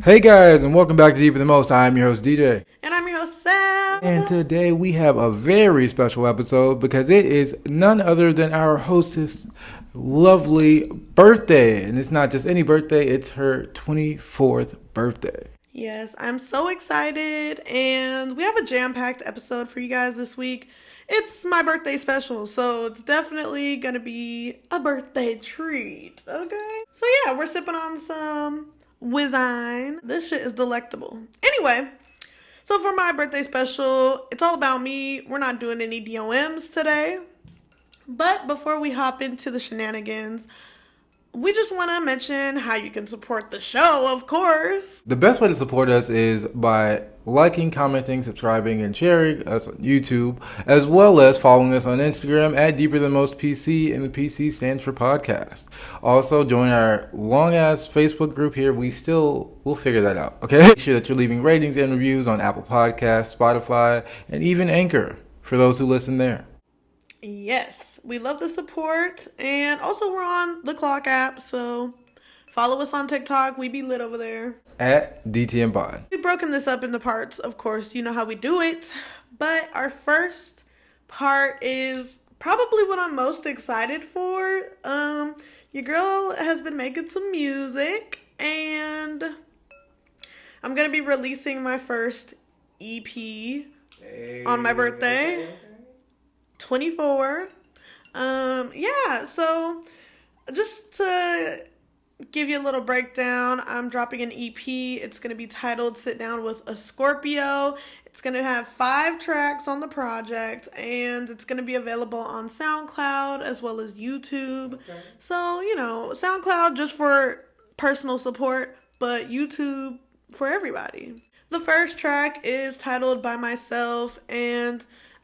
Hey guys, and welcome back to Deeper Than Most. I'm your host DJ. And I'm your host Sam. And today we have a very special episode because it is none other than our hostess' lovely birthday. And it's not just any birthday, it's her 24th birthday. Yes, I'm so excited, and we have a jam-packed episode for you guys this week. It's my birthday special, so it's definitely gonna be a birthday treat, okay? So yeah, we're sipping on some Wizine. This shit is delectable. Anyway, so for my birthday special, it's all about me. We're not doing any DOMs today. But before we hop into the shenanigans, we just want to mention how you can support the show, of course. The best way to support us is by liking, commenting, subscribing, and sharing us on YouTube, as well as following us on Instagram at Deeper Than Most PC, and the PC stands for podcast. Also, join our long-ass Facebook group here. We'll figure that out, okay? Make sure that you're leaving ratings and reviews on Apple Podcasts, Spotify, and even Anchor for those who listen there. Yes, we love the support, and also we're on the Clock app, so follow us on TikTok. We be lit over there. At DTM Pod. We've broken this up into parts, of course, you know how we do it, but our first part is probably what I'm most excited for. Your girl has been making some music, and I'm going to be releasing my first EP on my birthday. 24. So just to give you a little breakdown, I'm dropping an EP. It's going to be titled Sitdown with a Scorpio. It's going to have 5 tracks on the project, and it's going to be available on SoundCloud as well as YouTube. Okay. So, SoundCloud just for personal support, but YouTube for everybody. The first track is titled By Myself, and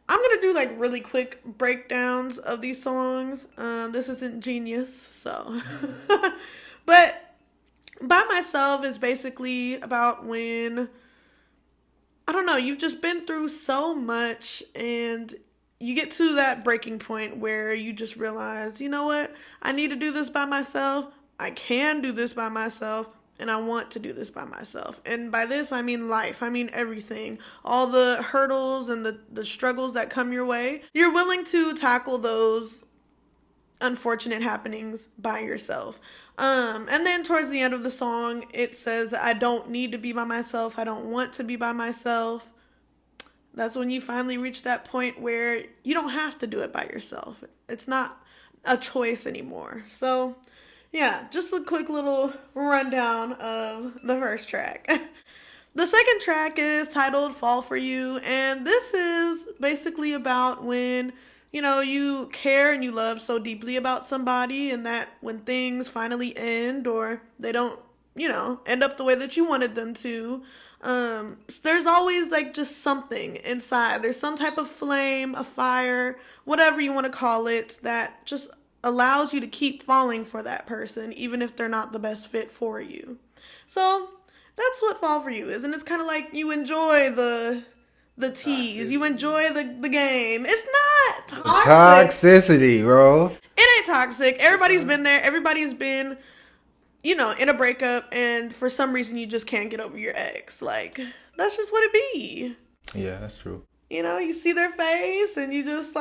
I'm going to do really quick breakdowns of these songs. This isn't genius, so. But By Myself is basically about when, you've just been through so much and you get to that breaking point where you just realize, you know what? I need to do this by myself. I can do this by myself. And I want to do this by myself. And by this, I mean life. I mean everything. All the hurdles and the struggles that come your way. You're willing to tackle those unfortunate happenings by yourself. And then towards the end of the song, it says that I don't need to be by myself. I don't want to be by myself. That's when you finally reach that point where you don't have to do it by yourself. It's not a choice anymore. So yeah, just a quick little rundown of the first track. The second track is titled Fall For You, and this is basically about when, you care and you love so deeply about somebody, and that when things finally end or they don't, end up the way that you wanted them to, there's always just something inside. There's some type of flame, a fire, whatever you want to call it, that just allows you to keep falling for that person, even if they're not the best fit for you. So that's what Fall For You is. And it's kind of like you enjoy the tease. You enjoy the game. It's not toxic. Toxicity, bro. It ain't toxic. Everybody's been there. Everybody's been, in a breakup, and for some reason you just can't get over your ex. That's just what it be. Yeah, that's true. You see their face and you just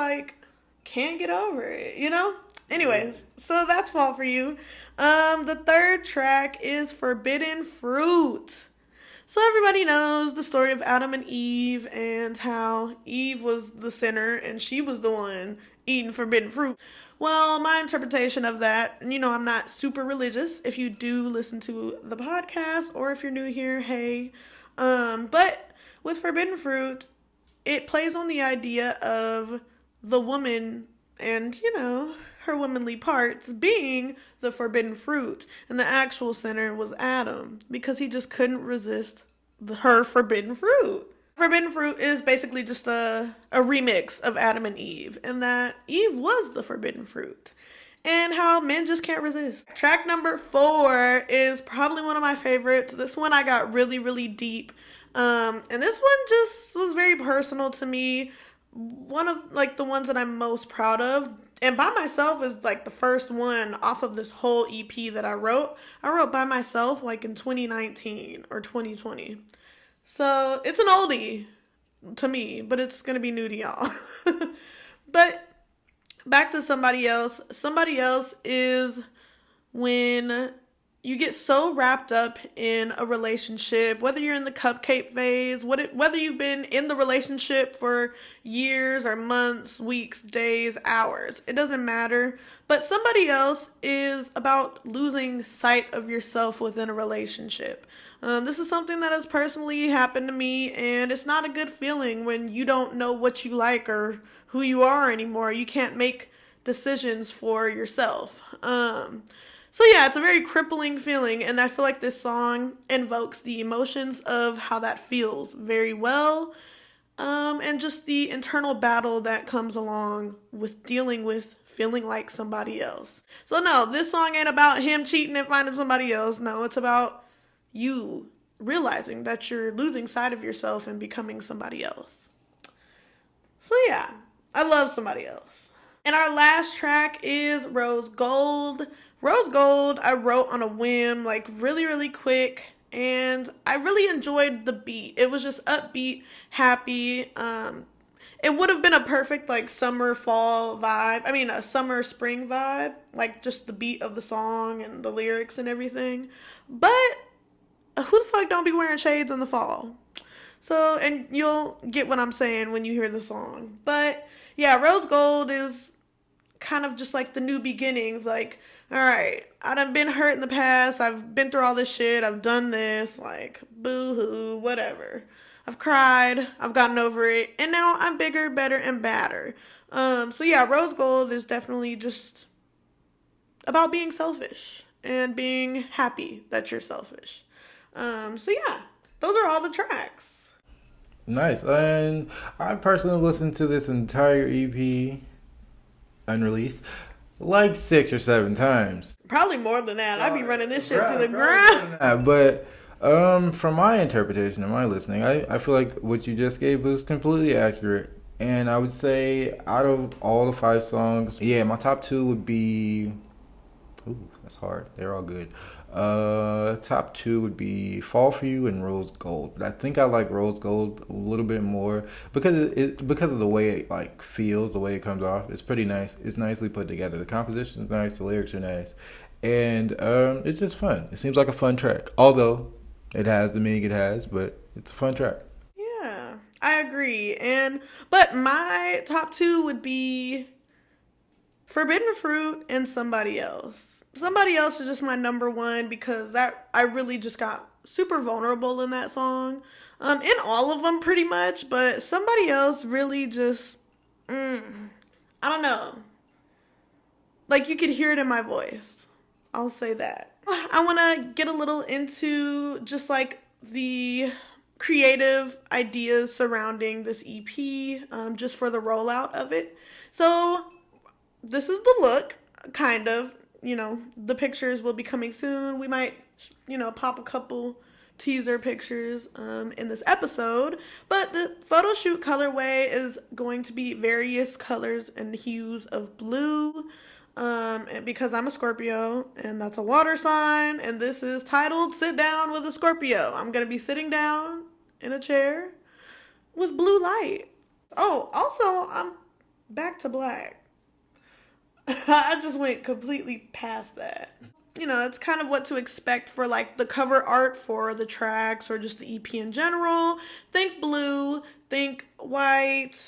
can't get over it, Anyways, so that's Fall For You. The third track is Forbidden Fruit. So everybody knows the story of Adam and Eve and how Eve was the sinner and she was the one eating forbidden fruit. Well, my interpretation of that, I'm not super religious. If you do listen to the podcast or if you're new here, hey. But with Forbidden Fruit, it plays on the idea of the woman and, her womanly parts being the forbidden fruit. And the actual sinner was Adam because he just couldn't resist her forbidden fruit. Forbidden Fruit is basically just a remix of Adam and Eve, and that Eve was the forbidden fruit. And how men just can't resist. Track number 4 is probably one of my favorites. This one I got really, really deep. And this one just was very personal to me. One of the ones that I'm most proud of. And By Myself is like the first one off of this whole EP that I wrote. I wrote By Myself like in 2019 or 2020. So it's an oldie to me, but it's going to be new to y'all. But back to Somebody Else. Somebody Else is when you get so wrapped up in a relationship, whether you're in the cupcake phase, whether you've been in the relationship for years or months, weeks, days, hours, it doesn't matter. But Somebody Else is about losing sight of yourself within a relationship. This is something that has personally happened to me, and it's not a good feeling when you don't know what you like or who you are anymore. You can't make decisions for yourself. So yeah, it's a very crippling feeling, and I feel like this song invokes the emotions of how that feels very well, and just the internal battle that comes along with dealing with feeling like somebody else. So no, this song ain't about him cheating and finding somebody else. No, it's about you realizing that you're losing sight of yourself and becoming somebody else. So yeah, I love Somebody Else. And our last track is Rose Gold. Rose Gold, I wrote on a whim, like really, really quick. And I really enjoyed the beat. It was just upbeat, happy. It would have been a perfect like summer fall vibe. I mean, a summer spring vibe. Like just the beat of the song and the lyrics and everything. But who the fuck don't be wearing shades in the fall? So, and you'll get what I'm saying when you hear the song. But yeah, Rose Gold is kind of just like the new beginnings. Like, all right, I done been hurt in the past. I've been through all this shit. I've done this. Like, boo-hoo, whatever. I've cried. I've gotten over it. And now I'm bigger, better, and badder. So yeah, Rose Gold is definitely just about being selfish and being happy that you're selfish. So yeah, those are all the tracks. Nice. And I personally listened to this entire EP, unreleased, like 6 or 7 times. Probably more than that. I'd be running this shit to the ground. But from my interpretation and my listening, I feel like what you just gave was completely accurate. And I would say out of all the 5 songs, yeah, my top 2 would be... Ooh, that's hard. They're all good. Top 2 would be Fall For You and Rose Gold. But I think I like Rose Gold a little bit more because of the way it like feels, the way it comes off. It's pretty nice. It's nicely put together. The composition is nice. The lyrics are nice, and it's just fun. It seems like a fun track, although it has the meaning it has, but it's a fun track. Yeah, I agree. But my top 2 would be Forbidden Fruit and Somebody Else. Somebody Else is just my number 1 because that I really just got super vulnerable in that song. In all of them pretty much, but Somebody Else really just, I don't know. Like you could hear it in my voice. I'll say that. I want to get a little into just like the creative ideas surrounding this EP, just for the rollout of it. So this is the look, kind of. You know, the pictures will be coming soon. We might, pop a couple teaser pictures in this episode. But the photo shoot colorway is going to be various colors and hues of blue. And because I'm a Scorpio, and that's a water sign, and this is titled Sit Down with a Scorpio. I'm going to be sitting down in a chair with blue light. Oh, also, I'm back to black. I just went completely past that. It's kind of what to expect for like the cover art for the tracks or just the EP in general. Think blue, think white,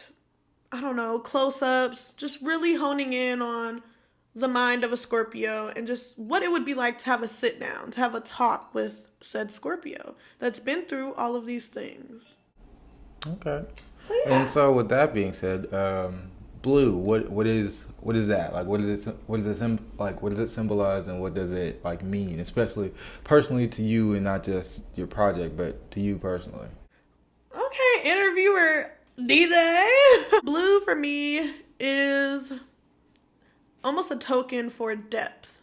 I don't know, close-ups, just really honing in on the mind of a Scorpio and just what it would be like to have a sit down, to have a talk with said Scorpio that's been through all of these things. Okay. So, yeah. And so with that being said, blue, what is that? Like what does it symbolize and what does it like mean, especially personally to you and not just your project, but to you personally? Okay, interviewer DJ. Blue for me is almost a token for depth.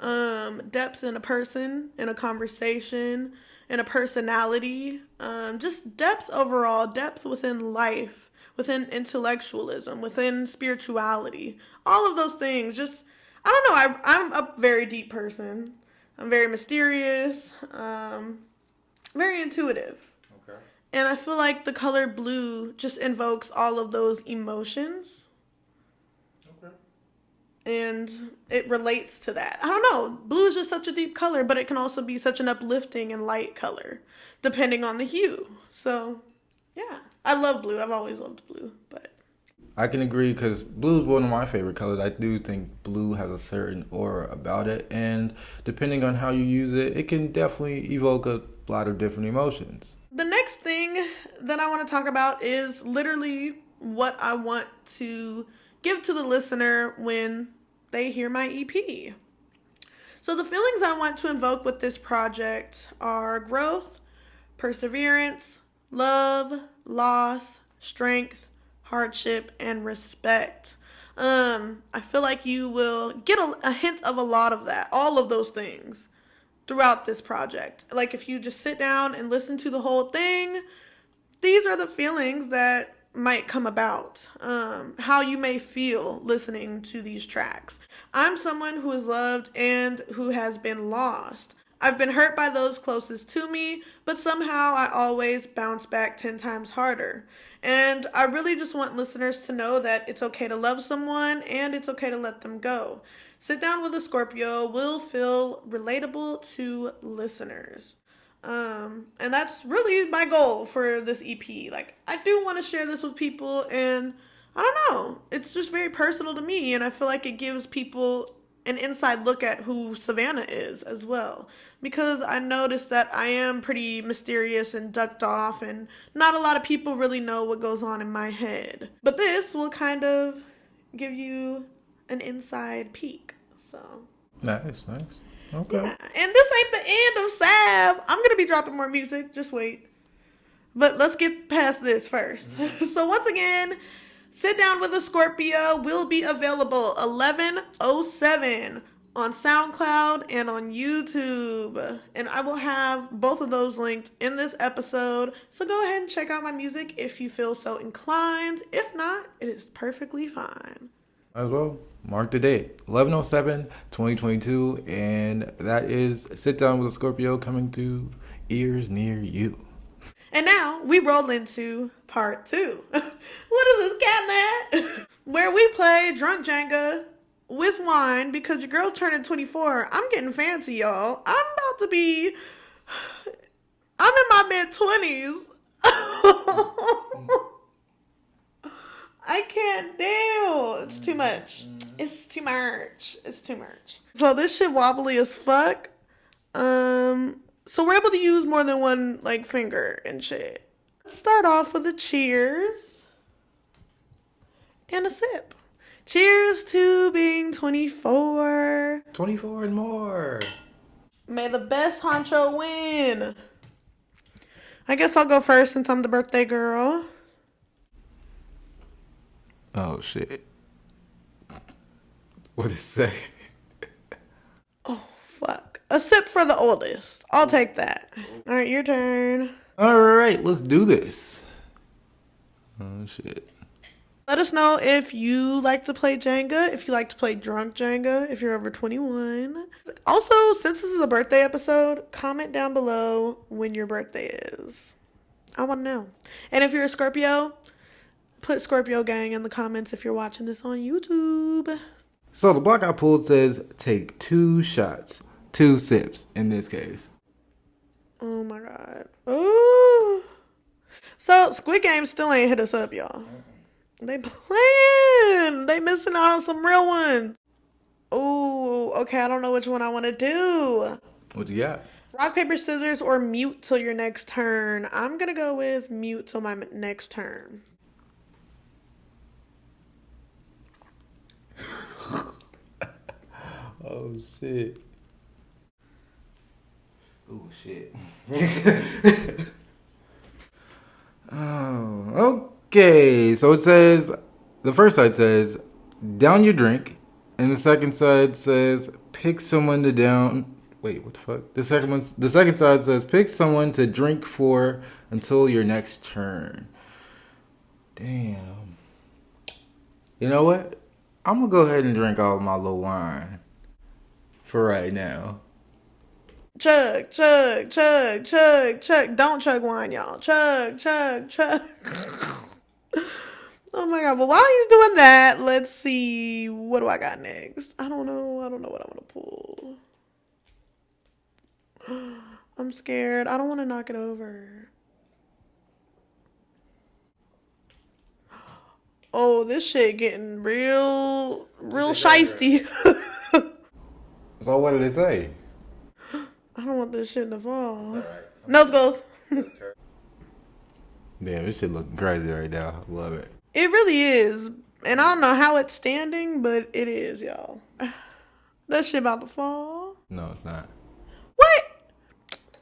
Depth in a person, in a conversation, and a personality. Just depth overall, depth within life, within intellectualism, within spirituality. All of those things. Just, I don't know. I'm a very deep person. I'm very mysterious. Very intuitive. Okay. And I feel like the color blue just invokes all of those emotions. Okay. And it relates to that. I don't know. Blue is just such a deep color, but it can also be such an uplifting and light color, depending on the hue. So, yeah. I love blue. I've always loved blue, but I can agree because blue is one of my favorite colors. I do think blue has a certain aura about it, and depending on how you use it, it can definitely evoke a lot of different emotions. the next thing that I want to talk about is literally what I want to give to the listener when they hear my EP. So the feelings I want to invoke with this project are growth, perseverance, love, loss, strength, hardship, and respect. I feel like you will get a hint of a lot of that, all of those things throughout this project. Like if you just sit down and listen to the whole thing, these are the feelings that might come about, how you may feel listening to these tracks. I'm someone who is loved and who has been lost. I've been hurt by those closest to me, but somehow I always bounce back 10 times harder. And I really just want listeners to know that it's okay to love someone and it's okay to let them go. Sit Down with a Scorpio will feel relatable to listeners. And that's really my goal for this EP. Like, I do want to share this with people, and I don't know, it's just very personal to me, and I feel like it gives people an inside look at who Savannah is as well, because I noticed that I am pretty mysterious and ducked off, and not a lot of people really know what goes on in my head. But this will kind of give you an inside peek. So Nice. Okay. yeah. And this ain't the end of Sav. I'm gonna be dropping more music. Just wait. But let's get past this first. So once again, Sit Down with a Scorpio will be available 11/07 on SoundCloud and on YouTube. And I will have both of those linked in this episode. So go ahead and check out my music if you feel so inclined. If not, it is perfectly fine. As well, mark the date, 11/07/2022, and that is Sit Down with a Scorpio coming to ears near you. And now we roll into part 2. What is this, cat where we play drunk Jenga with wine because your girl's turning 24. I'm getting fancy, y'all. I'm in my mid-20s. I can't deal. It's too much. It's too much. So this shit wobbly as fuck. So we're able to use more than one like finger and shit. Let's start off with a cheers and a sip. Cheers to being 24. 24 and more. May the best honcho win. I guess I'll go first since I'm the birthday girl. Oh shit. What did it say? Oh, fuck. A sip for the oldest. I'll take that. All right, your turn. All right, let's do this. Oh shit. Let us know if you like to play Jenga, if you like to play drunk Jenga, if you're over 21. Also, since this is a birthday episode, comment down below when your birthday is. I want to know. And if you're a Scorpio, put Scorpio Gang in the comments if you're watching this on YouTube. So the block I pulled says take 2 shots, 2 sips in this case. Oh my god. Ooh. So Squid Game still ain't hit us up, y'all. They playing. They missing out on some real ones. Ooh, okay, I don't know which one I want to do. What you got? Rock, paper, scissors, or mute till your next turn. I'm going to go with mute till my next turn. Oh shit. Oh shit. Oh, okay. So it says, the first side says, down your drink. And the second side says, pick someone to down Wait, what the fuck? The second side says pick someone to drink for until your next turn. Damn. You know what? I'm gonna go ahead and drink all of my little wine for right now. Chug, chug, chug, chug, chug. Don't chug wine, y'all. Chug, chug, chug. Oh my god. Well, while he's doing that, let's see. What do I got next? I don't know what I'm gonna pull. I'm scared. I don't want to knock it over. Oh, this shit getting real shiesty. So what did it say? I don't want this shit to fall. Right. Nose goes. Damn, this shit looking crazy right now. I love it. It really is. And I don't know how it's standing, but it is, y'all. That shit about to fall. No, it's not. What?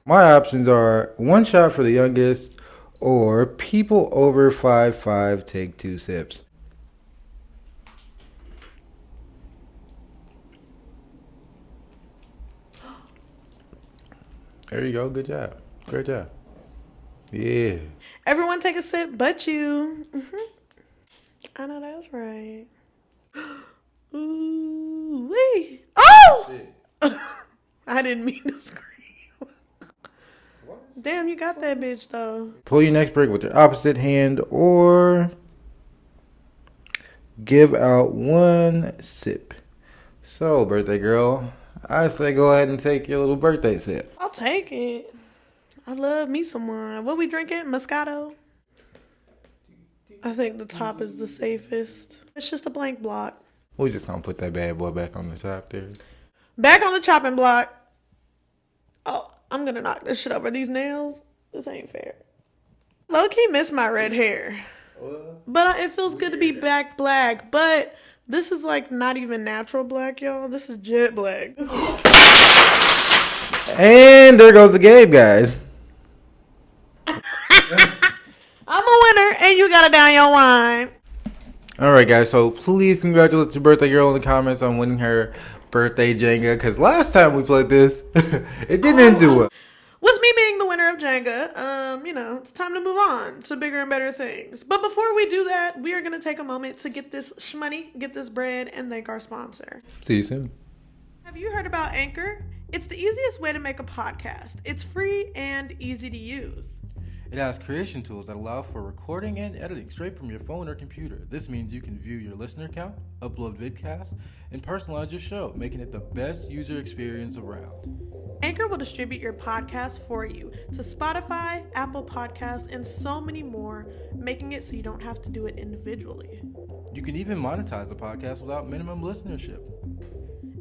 My options are one shot for the youngest or people over 5'5" take 2 sips. There you go. Good job. Great job. Yeah. Everyone take a sip but you. I know that's right. Ooh, wee. Oh! I didn't mean to scream. Damn, you got that bitch, though. Pull your next break with your opposite hand or give out 1 sip. So, birthday girl, I say go ahead and take your little birthday sip. I'll take it. I love me some wine. What we drinking? Moscato? I think the top is the safest. It's just a blank block. We just gonna put that bad boy back on the top there. Back on the chopping block. Oh, I'm gonna knock this shit over. These nails, this ain't fair. Low-key miss my red hair. But it feels good to be back black. But this is like not even natural black, y'all. This is jet black. And there goes the game, guys. I'm a winner, and you gotta down your wine. All right, guys. So please congratulate your birthday girl in the comments on winning her birthday Jenga. Because last time we played this, it didn't end too well. With me being the winner of Jenga, it's time to move on to bigger and better things. But before we do that, we are gonna take a moment to get this shmoney, get this bread, and thank our sponsor. See you soon. Have you heard about Anchor? It's the easiest way to make a podcast. It's free and easy to use. It has creation tools that allow for recording and editing straight from your phone or computer. This means you can view your listener count, upload vidcasts, and personalize your show, making it the best user experience around. Anchor will distribute your podcast for you to Spotify, Apple Podcasts, and so many more, making it so you don't have to do it individually. You can even monetize the podcast without minimum listenership.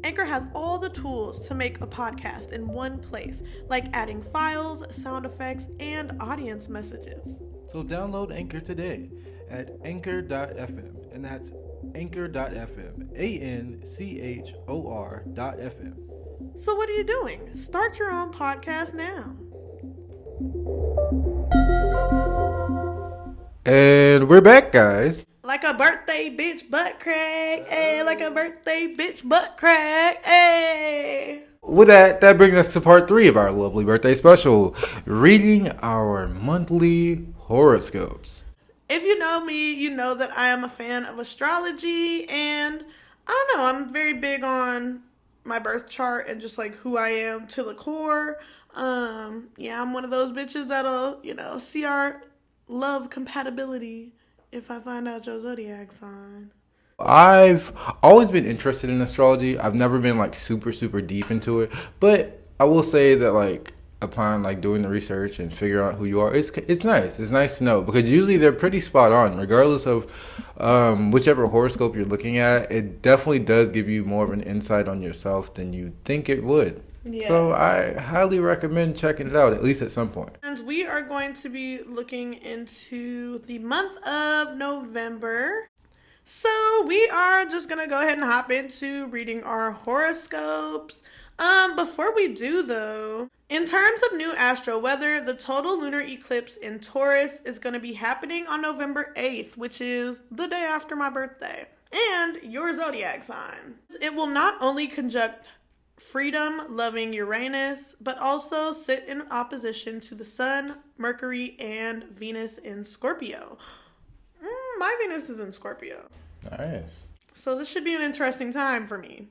Anchor has all the tools to make a podcast in one place, like adding files, sound effects, and audience messages. So download Anchor today at anchor.fm, and that's anchor.fm, ANCHOR.fm. So what are you doing? Start your own podcast now. And we're back, guys. Like a birthday bitch butt crack, ayy. Like a birthday bitch butt crack, ayy. With that brings us to part 3 of our lovely birthday special, reading our monthly horoscopes. If you know me, you know that I am a fan of astrology, and I don't know, I'm very big on my birth chart and just like who I am to the core. I'm one of those bitches that'll, see our love compatibility if I find out your zodiac sign. I've always been interested in astrology. I've never been like super deep into it, but I will say that like upon like doing the research and figuring out who you are, it's nice. It's nice to know because usually they're pretty spot on, regardless of whichever horoscope you're looking at. It definitely does give you more of an insight on yourself than you think it would. Yeah. So I highly recommend checking it out, at least at some point. And we are going to be looking into the month of November. So we are just going to go ahead and hop into reading our horoscopes. Before we do though, in terms of new astro weather, the total lunar eclipse in Taurus is going to be happening on November 8th, which is the day after my birthday, and your zodiac sign. It will not only conjunct freedom-loving Uranus, but also sit in opposition to the Sun, Mercury, and Venus in Scorpio. My Venus is in Scorpio. Nice. So this should be an interesting time for me.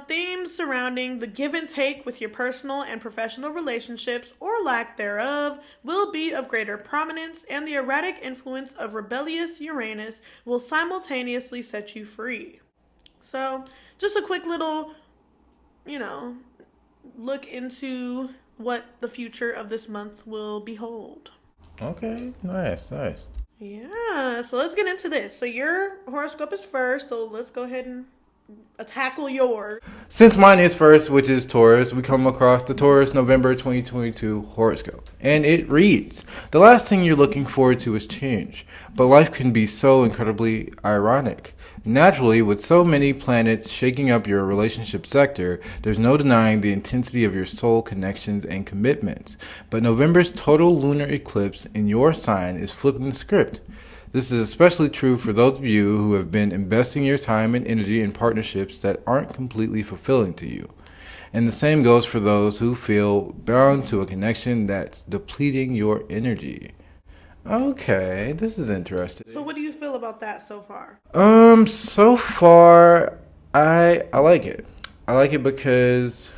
Themes surrounding the give and take with your personal and professional relationships or lack thereof will be of greater prominence, and the erratic influence of rebellious Uranus will simultaneously set you free. So, just a quick little, look into what the future of this month will behold. Okay, nice. Yeah, so let's get into this. So your horoscope is first, so let's go ahead and tackle yours. Since mine is first, which is Taurus, we come across the Taurus November 2022 horoscope. And it reads, the last thing you're looking forward to is change, but life can be so incredibly ironic. Naturally, with so many planets shaking up your relationship sector, there's no denying the intensity of your soul connections and commitments. But November's total lunar eclipse in your sign is flipping the script. This is especially true for those of you who have been investing your time and energy in partnerships that aren't completely fulfilling to you. And the same goes for those who feel bound to a connection that's depleting your energy. Okay, this is interesting. So what do you feel about that so far? So far, I like it. I like it because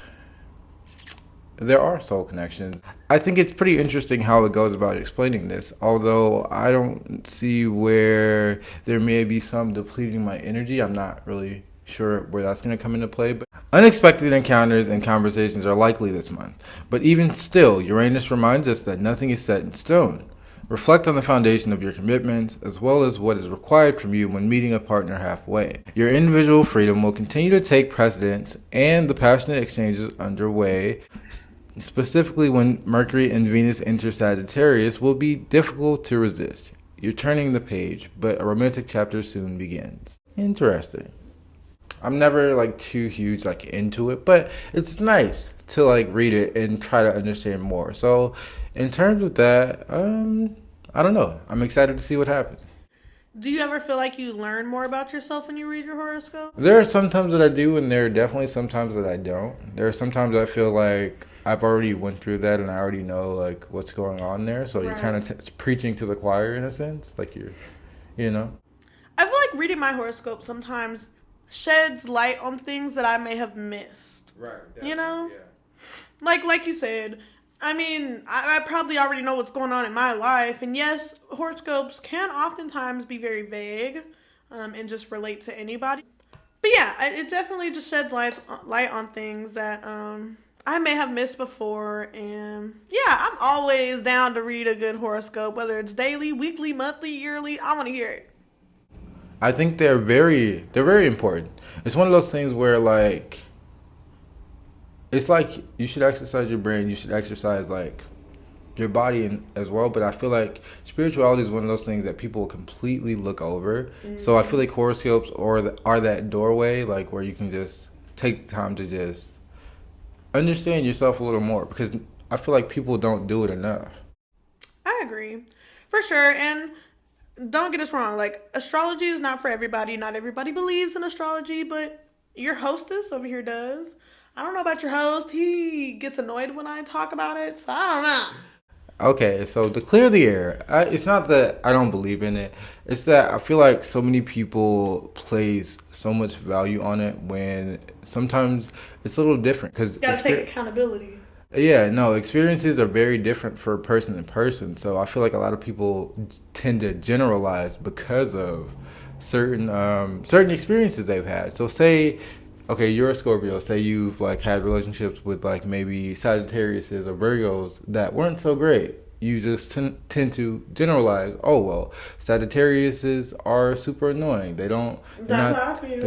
there are soul connections. I think it's pretty interesting how it goes about explaining this, although I don't see where there may be some depleting my energy. I'm not really sure where that's going to come into play. But unexpected encounters and conversations are likely this month. But even still, Uranus reminds us that nothing is set in stone. Reflect on the foundation of your commitments, as well as what is required from you when meeting a partner halfway. Your individual freedom will continue to take precedence, and the passionate exchanges underway, specifically when Mercury and Venus enter Sagittarius, will be difficult to resist. You're turning the page, but a romantic chapter soon begins. Interesting. I'm never too huge into it, but it's nice to read it and try to understand more. So in terms of that, I don't know. I'm excited to see what happens. Do you ever feel like you learn more about yourself when you read your horoscope? There are some times that I do, and there are definitely some times that I don't. There are some times I feel like I've already went through that and I already know what's going on there. So you're kind of preaching to the choir in a sense, I feel like reading my horoscope sometimes sheds light on things that I may have missed. Right. Yeah. Like you said, I probably already know what's going on in my life. And yes, horoscopes can oftentimes be very vague and just relate to anybody. But yeah, it definitely just sheds light on things that I may have missed before. And yeah, I'm always down to read a good horoscope, whether it's daily, weekly, monthly, yearly. I want to hear it. I think they're very important. It's one of those things where it's you should exercise your brain, you should exercise your body as well, but I feel like spirituality is one of those things that people completely look over. Mm-hmm. So I feel like horoscopes are that doorway where you can just take the time to just understand yourself a little more, because I feel like people don't do it enough. I agree. For sure. And don't get us wrong, astrology is not for everybody. Not everybody believes in astrology, but your hostess over here does. I don't know about your host. He gets annoyed when I talk about it, so I don't know. Okay, so to clear the air, it's not that I don't believe in it. It's that I feel like so many people place so much value on it when sometimes it's a little different. You gotta take accountability. Yeah, no, experiences are very different for person to person. So I feel like a lot of people tend to generalize because of certain experiences they've had. So say, okay, you're a Scorpio. Say you've had relationships with maybe Sagittariuses or Virgos that weren't so great. You just tend to generalize. Oh well, Sagittariuses are super annoying. They're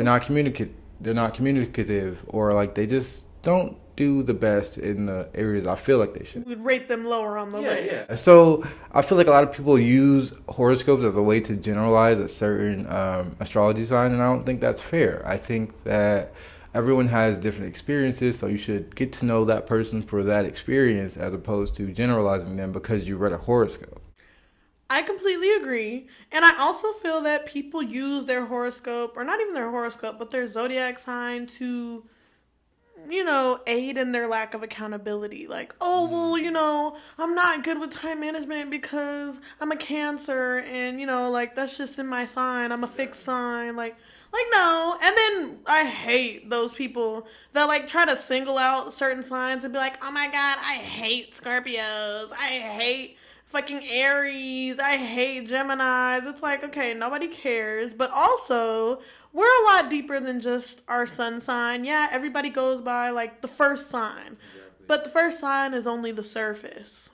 not communicative, or they just don't do the best in the areas I feel like they should. We'd rate them lower on the list. Yeah. So I feel like a lot of people use horoscopes as a way to generalize a certain astrology sign, and I don't think that's fair. I think that everyone has different experiences, so you should get to know that person for that experience as opposed to generalizing them because you read a horoscope. I completely agree. And I also feel that people use their horoscope, or not even their horoscope, but their zodiac sign to aid in their lack of accountability. Like, oh, well, I'm not good with time management because I'm a Cancer and, like, that's just in my sign. I'm a fixed sign. Like, no. And then I hate those people that, like, try to single out certain signs and be like, oh my God, I hate Scorpios. I hate fucking Aries. I hate Geminis. It's like, okay, nobody cares. But also, we're a lot deeper than just our sun sign. Yeah, everybody goes by, like, the first sign. But the first sign is only the surface.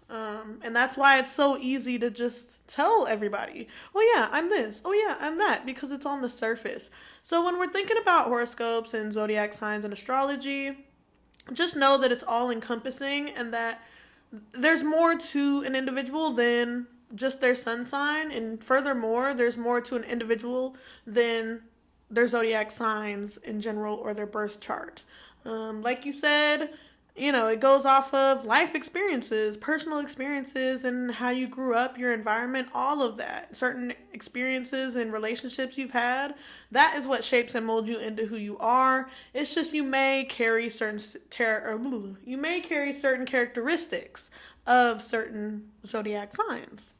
And that's why it's so easy to just tell everybody, oh yeah, I'm this. Oh yeah, I'm that. Because it's on the surface. So when we're thinking about horoscopes and zodiac signs and astrology, just know that it's all encompassing and that there's more to an individual than just their sun sign. And furthermore, there's more to an individual than their zodiac signs in general or their birth chart. Like you said, it goes off of life experiences, personal experiences, and how you grew up, your environment, all of that. Certain experiences and relationships you've had, that is what shapes and molds you into who you are. It's just you may carry certain characteristics of certain zodiac signs.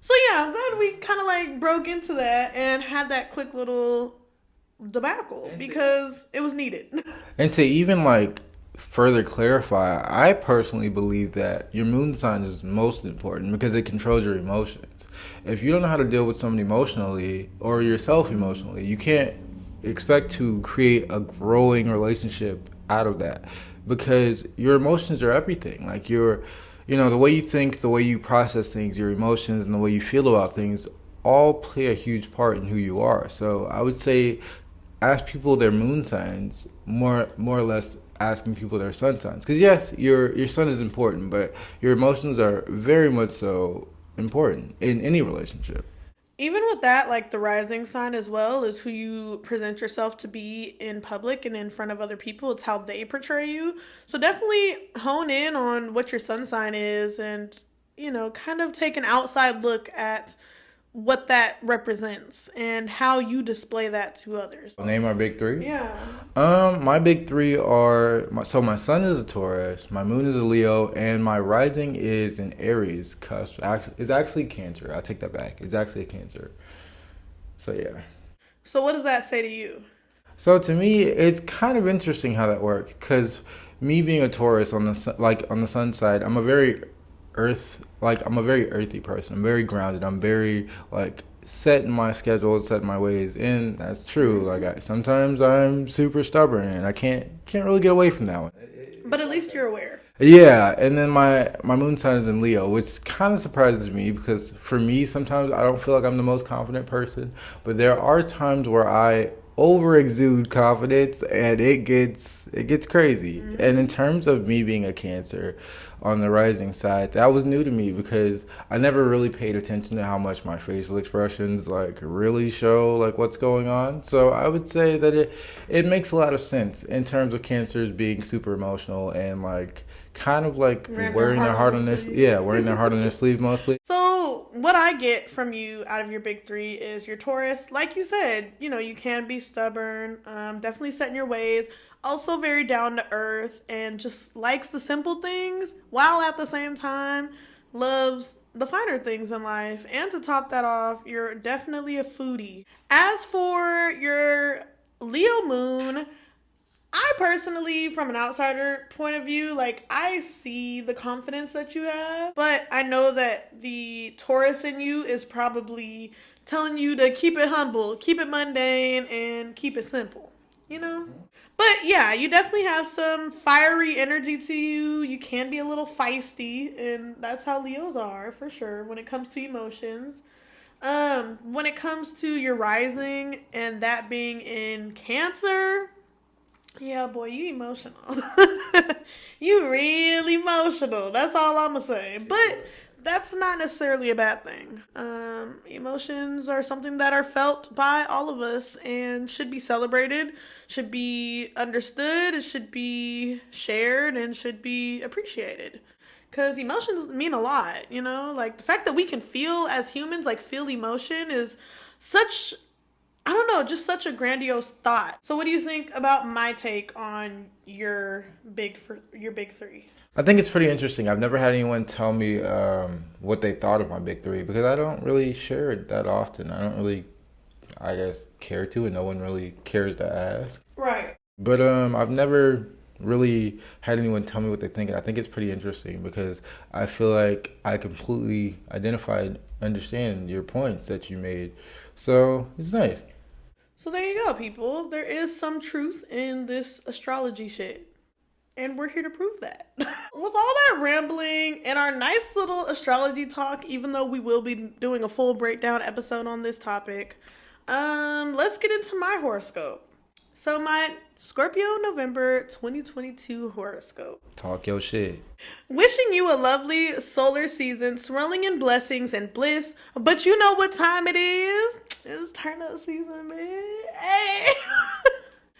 So yeah, I'm glad we kind of like broke into that and had that quick little debacle because it was needed. And to even like further clarify, I personally believe that your moon sign is most important because it controls your emotions. If you don't know how to deal with someone emotionally or yourself emotionally, you can't expect to create a growing relationship out of that because your emotions are everything. Like the way you think, the way you process things, your emotions and the way you feel about things all play a huge part in who you are. So I would say ask people their moon signs more or less asking people their sun signs. Because yes, your sun is important, but your emotions are very much so important in any relationship. Even with that, like the rising sign as well is who you present yourself to be in public and in front of other people. It's how they portray you. So definitely hone in on what your sun sign is and, kind of take an outside look at what that represents and how you display that to others. Name our big three? Yeah. My big three are, my sun is a Taurus, my moon is a Leo, and my rising is an Aries cusp. It's actually Cancer. I take that back. It's actually a Cancer. So yeah. So what does that say to you? So to me, it's kind of interesting how that works because me being a Taurus on the sun side, I'm a very earthy person. I'm very grounded. I'm very set in my schedule, set in my ways, and that's true. Sometimes I'm super stubborn and I can't really get away from that one. But at least you're aware. Yeah, and then my moon sign is in Leo, which kind of surprises me because for me sometimes I don't feel like I'm the most confident person, but there are times where I over exude confidence and it gets crazy. Mm-hmm. And in terms of me being a Cancer on the rising side, that was new to me because I never really paid attention to how much my facial expressions really show what's going on. So I would say that it makes a lot of sense in terms of Cancers being super emotional and wearing their heart on their sleeve. Wearing their heart on their sleeve mostly. So what I get from you out of your big three is your Taurus. Like you said, you can be stubborn, definitely set in your ways, also very down to earth and just likes the simple things while at the same time loves the finer things in life. And to top that off, you're definitely a foodie. As for your Leo moon, I personally, from an outsider point of view, I see the confidence that you have, but I know that the Taurus in you is probably telling you to keep it humble, keep it mundane, and keep it simple, But yeah, you definitely have some fiery energy to you. You can be a little feisty, and that's how Leos are, for sure, when it comes to emotions. When it comes to your rising and that being in Cancer, yeah, boy, you emotional. You really emotional. That's all I'm going to say. But that's not necessarily a bad thing. Emotions are something that are felt by all of us and should be celebrated, should be understood, it should be shared, and should be appreciated. Because emotions mean a lot, the fact that we can feel as humans, feel emotion is such... I don't know, just such a grandiose thought. So what do you think about my take on your big three? I think it's pretty interesting. I've never had anyone tell me what they thought of my big three because I don't really share it that often. I don't really, I guess, care to, and no one really cares to ask. Right. But I've never really had anyone tell me what they think, and I think it's pretty interesting because I feel like I completely understand your points that you made. So it's nice. So there you go, people. There is some truth in this astrology shit. And we're here to prove that. With all that rambling and our nice little astrology talk, even though we will be doing a full breakdown episode on this topic, let's get into my horoscope. So my Scorpio November 2022 horoscope. Talk your shit. Wishing you a lovely solar season swirling in blessings and bliss, but you know what time it is? It's turn up season, man. Hey!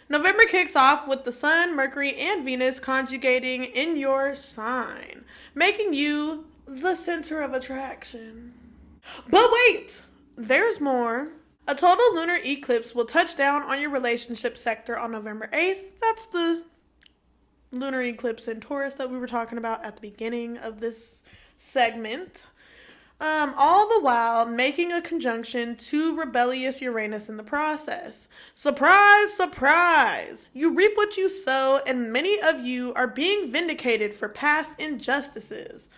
November kicks off with the Sun, Mercury, and Venus conjugating in your sign, making you the center of attraction. But wait, there's more. A total lunar eclipse will touch down on your relationship sector on November 8th. That's the lunar eclipse in Taurus that we were talking about at the beginning of this segment. All the while making a conjunction to rebellious Uranus in the process. Surprise, surprise! You reap what you sow, and many of you are being vindicated for past injustices.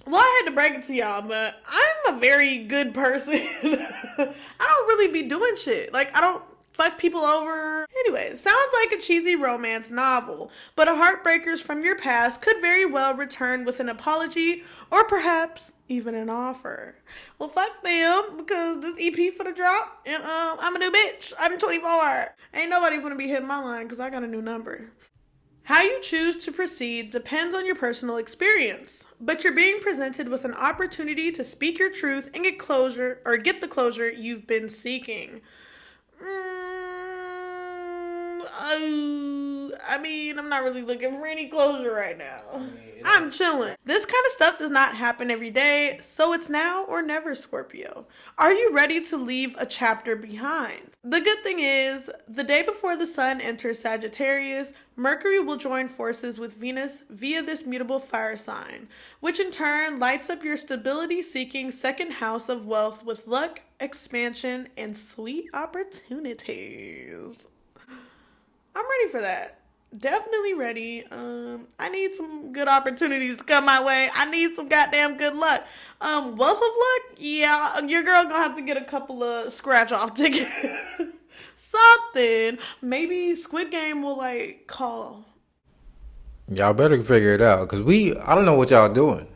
Well, I had to break it to y'all, but I'm a very good person. I don't really be doing shit. Like, I don't fuck people over. Anyway, sounds like a cheesy romance novel, but a heartbreakers from your past could very well return with an apology or perhaps even an offer. Well, fuck them, because this EP for the drop, and I'm a new bitch. I'm 24. Ain't nobody gonna be hitting my line because I got a new number. How you choose to proceed depends on your personal experience, but you're being presented with an opportunity to speak your truth and get the closure you've been seeking. I mean, I'm not really looking for any closure right now. I'm chilling. This kind of stuff does not happen every day, so it's now or never, Scorpio. Are you ready to leave a chapter behind? The good thing is, the day before the Sun enters Sagittarius, Mercury will join forces with Venus via this mutable fire sign, which in turn lights up your stability-seeking second house of wealth with luck, expansion, and sweet opportunities. I'm ready for that. Definitely ready. I need some good opportunities to come my way. I need some goddamn good luck. Wealth of luck? Yeah, your girl gonna have to get a couple of scratch-off tickets. Something. Maybe Squid Game will, call. Y'all better figure it out, because I don't know what y'all doing.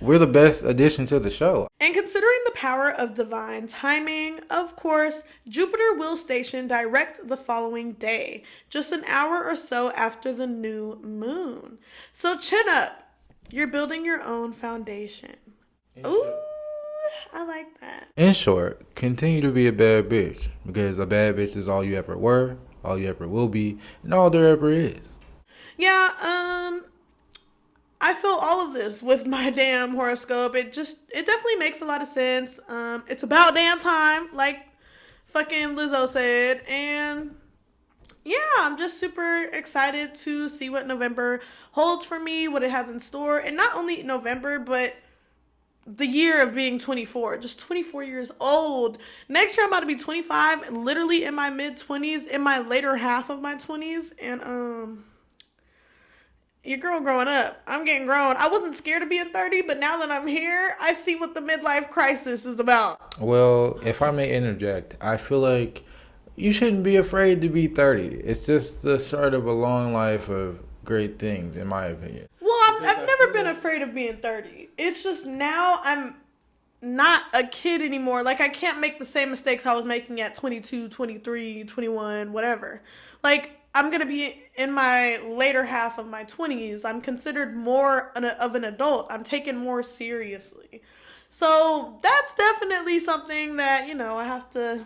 We're the best addition to the show. And considering the power of divine timing, of course, Jupiter will station direct the following day, just an hour or so after the new moon. So chin up. You're building your own foundation. Ooh, I like that. In short, continue to be a bad bitch, because a bad bitch is all you ever were, all you ever will be, and all there ever is. Yeah, I feel all of this with my damn horoscope. It definitely makes a lot of sense. It's about damn time, like fucking Lizzo said. And yeah, I'm just super excited to see what November holds for me, what it has in store. And not only November, but the year of being 24, just 24 years old. Next year I'm about to be 25, literally in my mid-20s, in my later half of my 20s. And your girl growing up. I'm getting grown. I wasn't scared of being 30, but now that I'm here, I see what the midlife crisis is about. Well, if I may interject, I feel like you shouldn't be afraid to be 30. It's just the start of a long life of great things, in my opinion. Well, I've never been afraid of being 30. It's just now I'm not a kid anymore. Like, I can't make the same mistakes I was making at 22, 23, 21, whatever. Like, I'm going to be in my later half of my 20s. I'm considered more of an adult. I'm taken more seriously. So that's definitely something that, I have to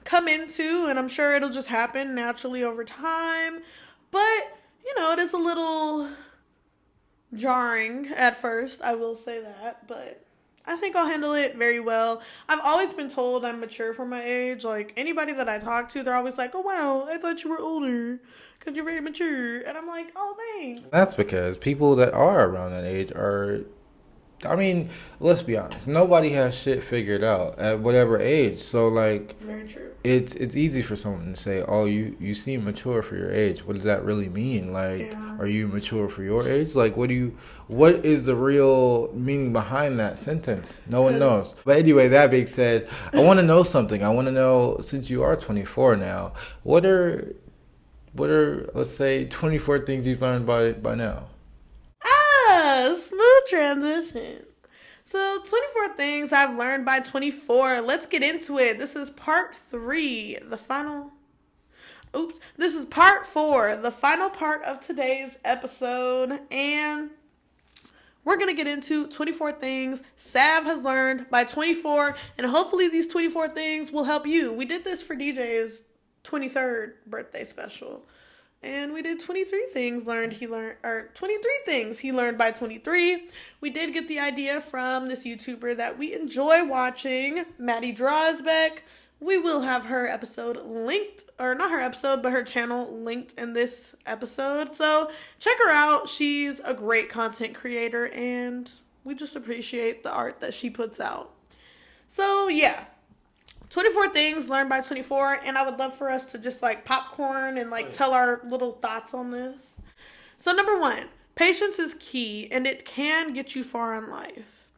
come into, and I'm sure it'll just happen naturally over time. But, it is a little jarring at first, I will say that. But I think I'll handle it very well. I've always been told I'm mature for my age. Like, anybody that I talk to, they're always like, oh, wow, I thought you were older because you're very mature. And I'm like, oh, thanks. That's because people that are around that age are, I mean, let's be honest. Nobody has shit figured out at whatever age. So like, Very true. it's easy for someone to say, "Oh, you seem mature for your age." What does that really mean? Like, Yeah. are you mature for your age? Like, what is the real meaning behind that sentence? No one knows. But anyway, that being said, I want to know something. I want to know, since you are 24 now, what are let's say 24 things you've learned by now? Smooth transition. So, 24 things I've learned by 24. Let's get into it. This is part 3, the final. Oops. This is part 4, the final part of today's episode. And we're going to get into 24 things Sav has learned by 24. And hopefully, these 24 things will help you. We did this for DJ's 23rd birthday special. And we did 23 things 23 things he learned by 23. We did get the idea from this YouTuber that we enjoy watching, Maddie Drosbeck. We will have her episode linked, or not her episode, but her channel linked in this episode. So check her out. She's a great content creator, and we just appreciate the art that she puts out. So yeah. 24 things learned by 24, and I would love for us to just like popcorn and like tell our little thoughts on this. So number 1, patience is key, and it can get you far in life.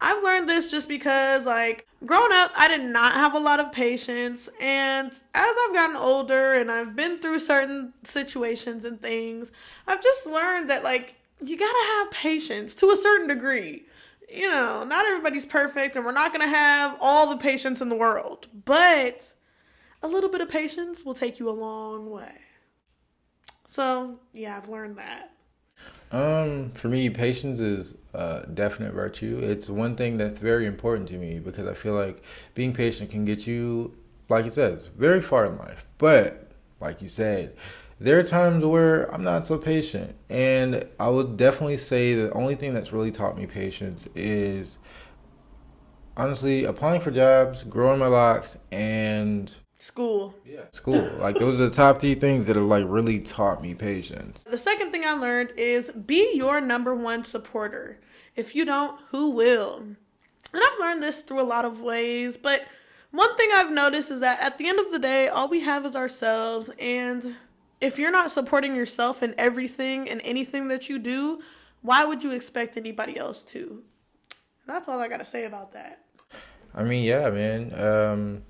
I've learned this just because, like, growing up, I did not have a lot of patience, and as I've gotten older and I've been through certain situations and things, I've just learned that, like, you gotta have patience to a certain degree. You know, not everybody's perfect, and we're not going to have all the patience in the world, but a little bit of patience will take you a long way. So, yeah, I've learned that. For me, patience is a definite virtue. It's one thing that's very important to me because I feel like being patient can get you, like it says, very far in life. But, like you said, there are times where I'm not so patient. And I would definitely say the only thing that's really taught me patience is, honestly, applying for jobs, growing my locks, and School. school. Like, those are the top 3 things that have, like, really taught me patience. The second thing I learned is be your number 1 supporter. If you don't, who will? And I've learned this through a lot of ways, but one thing I've noticed is that at the end of the day, all we have is ourselves, and if you're not supporting yourself in everything and anything that you do, why would you expect anybody else to? That's all I got to say about that. I mean, yeah, man.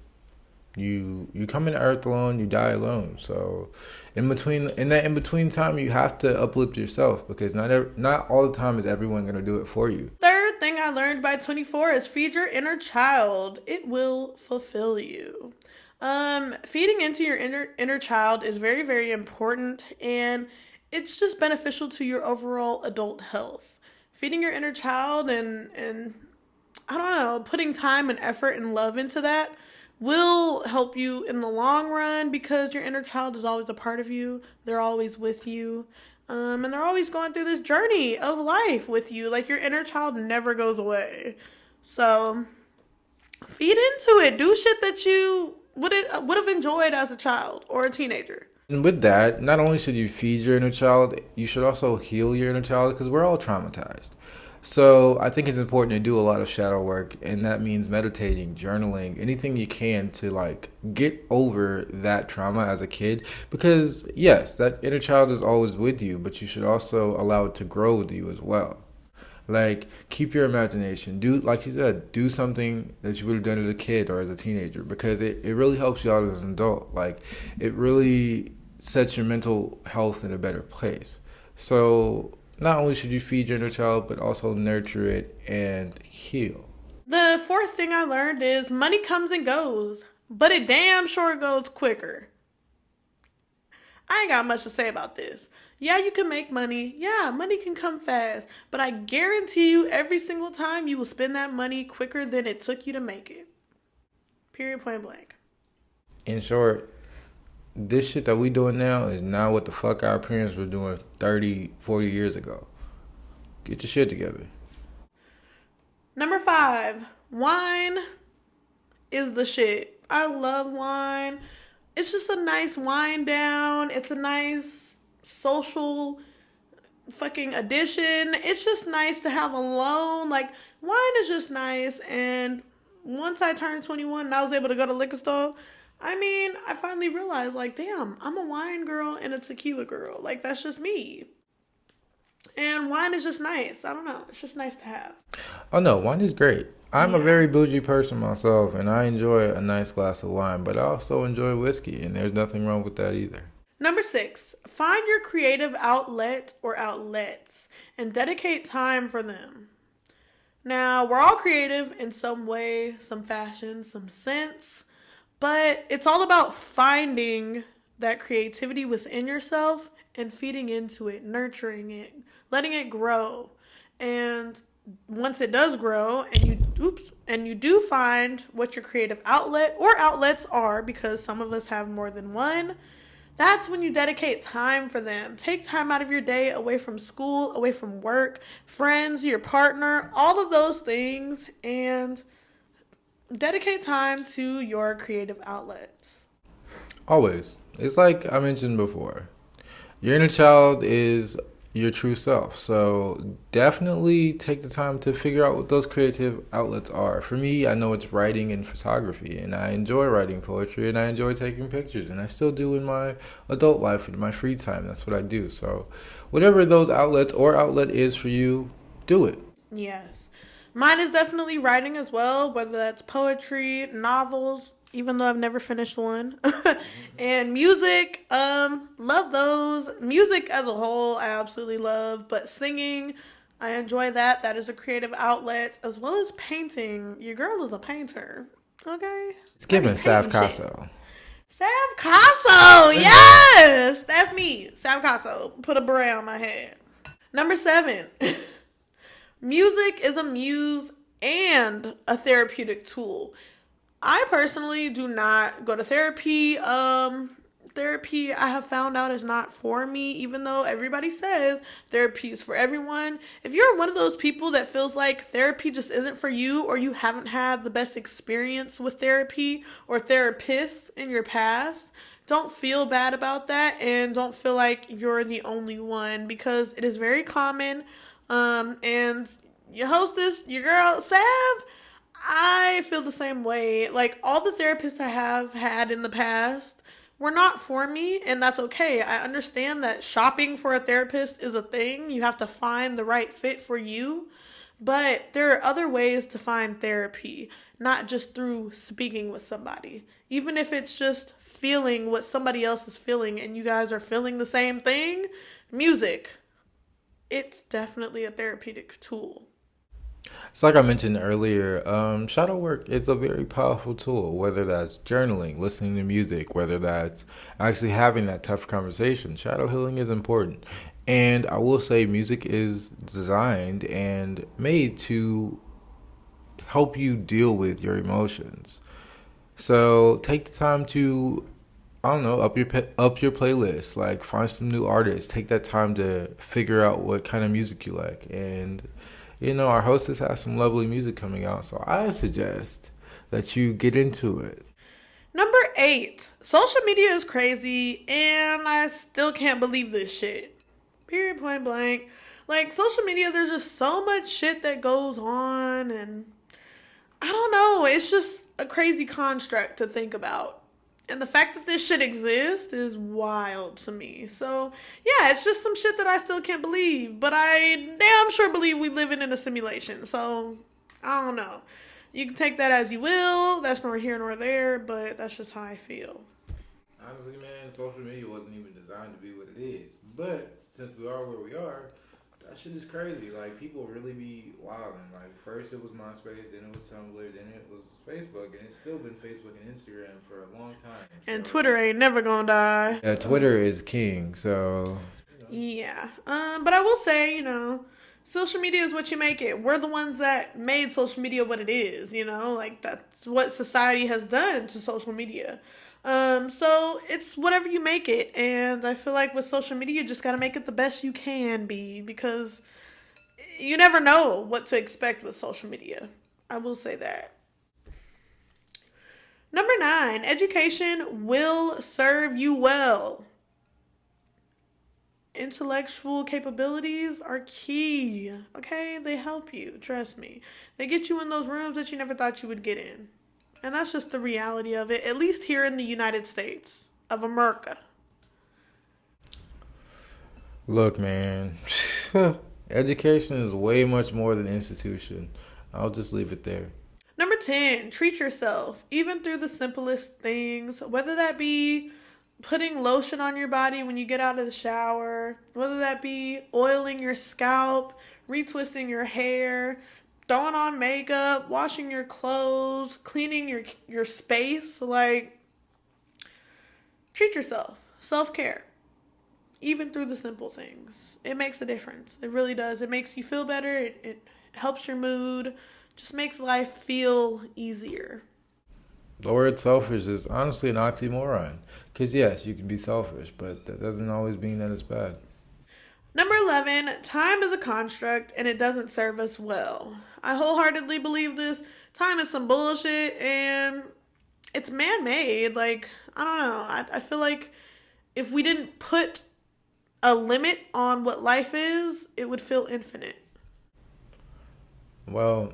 You come into Earth alone, you die alone. So, in between time, you have to uplift yourself because not all the time is everyone gonna do it for you. Third thing I learned by 24 is feed your inner child. It will fulfill you. Feeding into your inner child is very, very important, and it's just beneficial to your overall adult health. Feeding your inner child and I don't know, putting time and effort and love into that will help you in the long run because your inner child is always a part of you. They're always with you. And they're always going through this journey of life with you. Like, your inner child never goes away. So, feed into it. Do shit that you would have enjoyed as a child or a teenager. And with that, not only should you feed your inner child, you should also heal your inner child because we're all traumatized. So I think it's important to do a lot of shadow work, and that means meditating, journaling, anything you can to like get over that trauma as a kid. Because yes, that inner child is always with you, but you should also allow it to grow with you as well. Like, keep your imagination. Do, like you said, do something that you would have done as a kid or as a teenager because it really helps you out as an adult. Like, it really sets your mental health in a better place. So, not only should you feed your inner child, but also nurture it and heal. The fourth thing I learned is money comes and goes, but it damn sure goes quicker. I ain't got much to say about this. Yeah, you can make money. Yeah, money can come fast. But I guarantee you every single time you will spend that money quicker than it took you to make it. Period, point blank. In short, this shit that we doing now is not what the fuck our parents were doing 30, 40 years ago. Get your shit together. Number 5, wine is the shit. I love wine. It's just a nice wind down. It's a nice social fucking addition. It's just nice to have alone. Like, wine is just nice. And once I turned 21 and I was able to go to liquor store, I finally realized, like, damn, I'm a wine girl and a tequila girl. Like, that's just me. And wine is just nice. I don't know. It's just nice to have. Oh no, wine is great. I'm a very bougie person myself, and I enjoy a nice glass of wine, but I also enjoy whiskey, and there's nothing wrong with that either. Number 6, find your creative outlet or outlets and dedicate time for them. Now, we're all creative in some way, some fashion, some sense, but it's all about finding that creativity within yourself and feeding into it, nurturing it, letting it grow. And once it does grow and you do find what your creative outlet or outlets are, because some of us have more than one, that's when you dedicate time for them. Take time out of your day away from school, away from work, friends, your partner, all of those things, and dedicate time to your creative outlets. Always. It's like I mentioned before. Your inner child is your true self. So definitely take the time to figure out what those creative outlets are. For me, I know it's writing and photography, and I enjoy writing poetry, and I enjoy taking pictures, and I still do in my adult life, in my free time. That's what I do. So whatever those outlets or outlet is for you, do it. Yes. Mine is definitely writing as well, whether that's poetry, novels, even though I've never finished one. And music, love those. Music as a whole, I absolutely love. But singing, I enjoy that. That is a creative outlet, as well as painting. Your girl is a painter, okay? It's giving Sav Casso. Sav Casso, yes! That's me, Sav Casso. Put a beret on my head. Number 7. Music is a muse and a therapeutic tool. I personally do not go to therapy. Therapy, I have found out, is not for me, even though everybody says therapy is for everyone. If you're one of those people that feels like therapy just isn't for you, or you haven't had the best experience with therapy or therapists in your past, don't feel bad about that, and don't feel like you're the only one, because it is very common. And your hostess, your girl, Sav, I feel the same way. Like, all the therapists I have had in the past were not for me, and that's okay. I understand that shopping for a therapist is a thing. You have to find the right fit for you. But there are other ways to find therapy, not just through speaking with somebody. Even if it's just feeling what somebody else is feeling and you guys are feeling the same thing, music, it's definitely a therapeutic tool. It's like I mentioned earlier, shadow work, it's a very powerful tool, whether that's journaling, listening to music, whether that's actually having that tough conversation. Shadow healing is important. And I will say music is designed and made to help you deal with your emotions. So take the time to, I don't know, up your playlist. Like, find some new artists. Take that time to figure out what kind of music you like. And our hostess has some lovely music coming out, so I suggest that you get into it. Number 8, social media is crazy, and I still can't believe this shit. Period, point blank. Like, social media, there's just so much shit that goes on, and I don't know, it's just a crazy construct to think about. And the fact that this shit exists is wild to me. So, yeah, it's just some shit that I still can't believe. But I damn sure believe we living in a simulation. So, I don't know. You can take that as you will. That's nor here nor there. But that's just how I feel. Honestly, man, social media wasn't even designed to be what it is. But since we are where we are, that shit is crazy. Like, people really be wilding. Like, first it was MySpace, then it was Tumblr, then it was Facebook, and it's still been Facebook and Instagram for a long time. And Twitter ain't never gonna die. Yeah, Twitter is king, so. Yeah. But I will say, social media is what you make it. We're the ones that made social media what it is, like, that's what society has done to social media. So it's whatever you make it. And I feel like with social media, you just got to make it the best you can be, because you never know what to expect with social media. I will say that. Number 9, education will serve you well. Intellectual capabilities are key. Okay? They help you. Trust me. They get you in those rooms that you never thought you would get in. And that's just the reality of it, at least here in the United States of America. Look, man, education is way much more than institution. I'll just leave it there. Number 10, treat yourself, even through the simplest things, whether that be putting lotion on your body when you get out of the shower, whether that be oiling your scalp, retwisting your hair, throwing on makeup, washing your clothes, cleaning your space. Like, treat yourself. Self-care. Even through the simple things. It makes a difference. It really does. It makes you feel better. It helps your mood. Just makes life feel easier. The word selfish is honestly an oxymoron. Because yes, you can be selfish, but that doesn't always mean that it's bad. Number 11, time is a construct and it doesn't serve us well. I wholeheartedly believe this. Time is some bullshit and it's man-made. Like, I don't know. I feel like if we didn't put a limit on what life is, it would feel infinite. Well,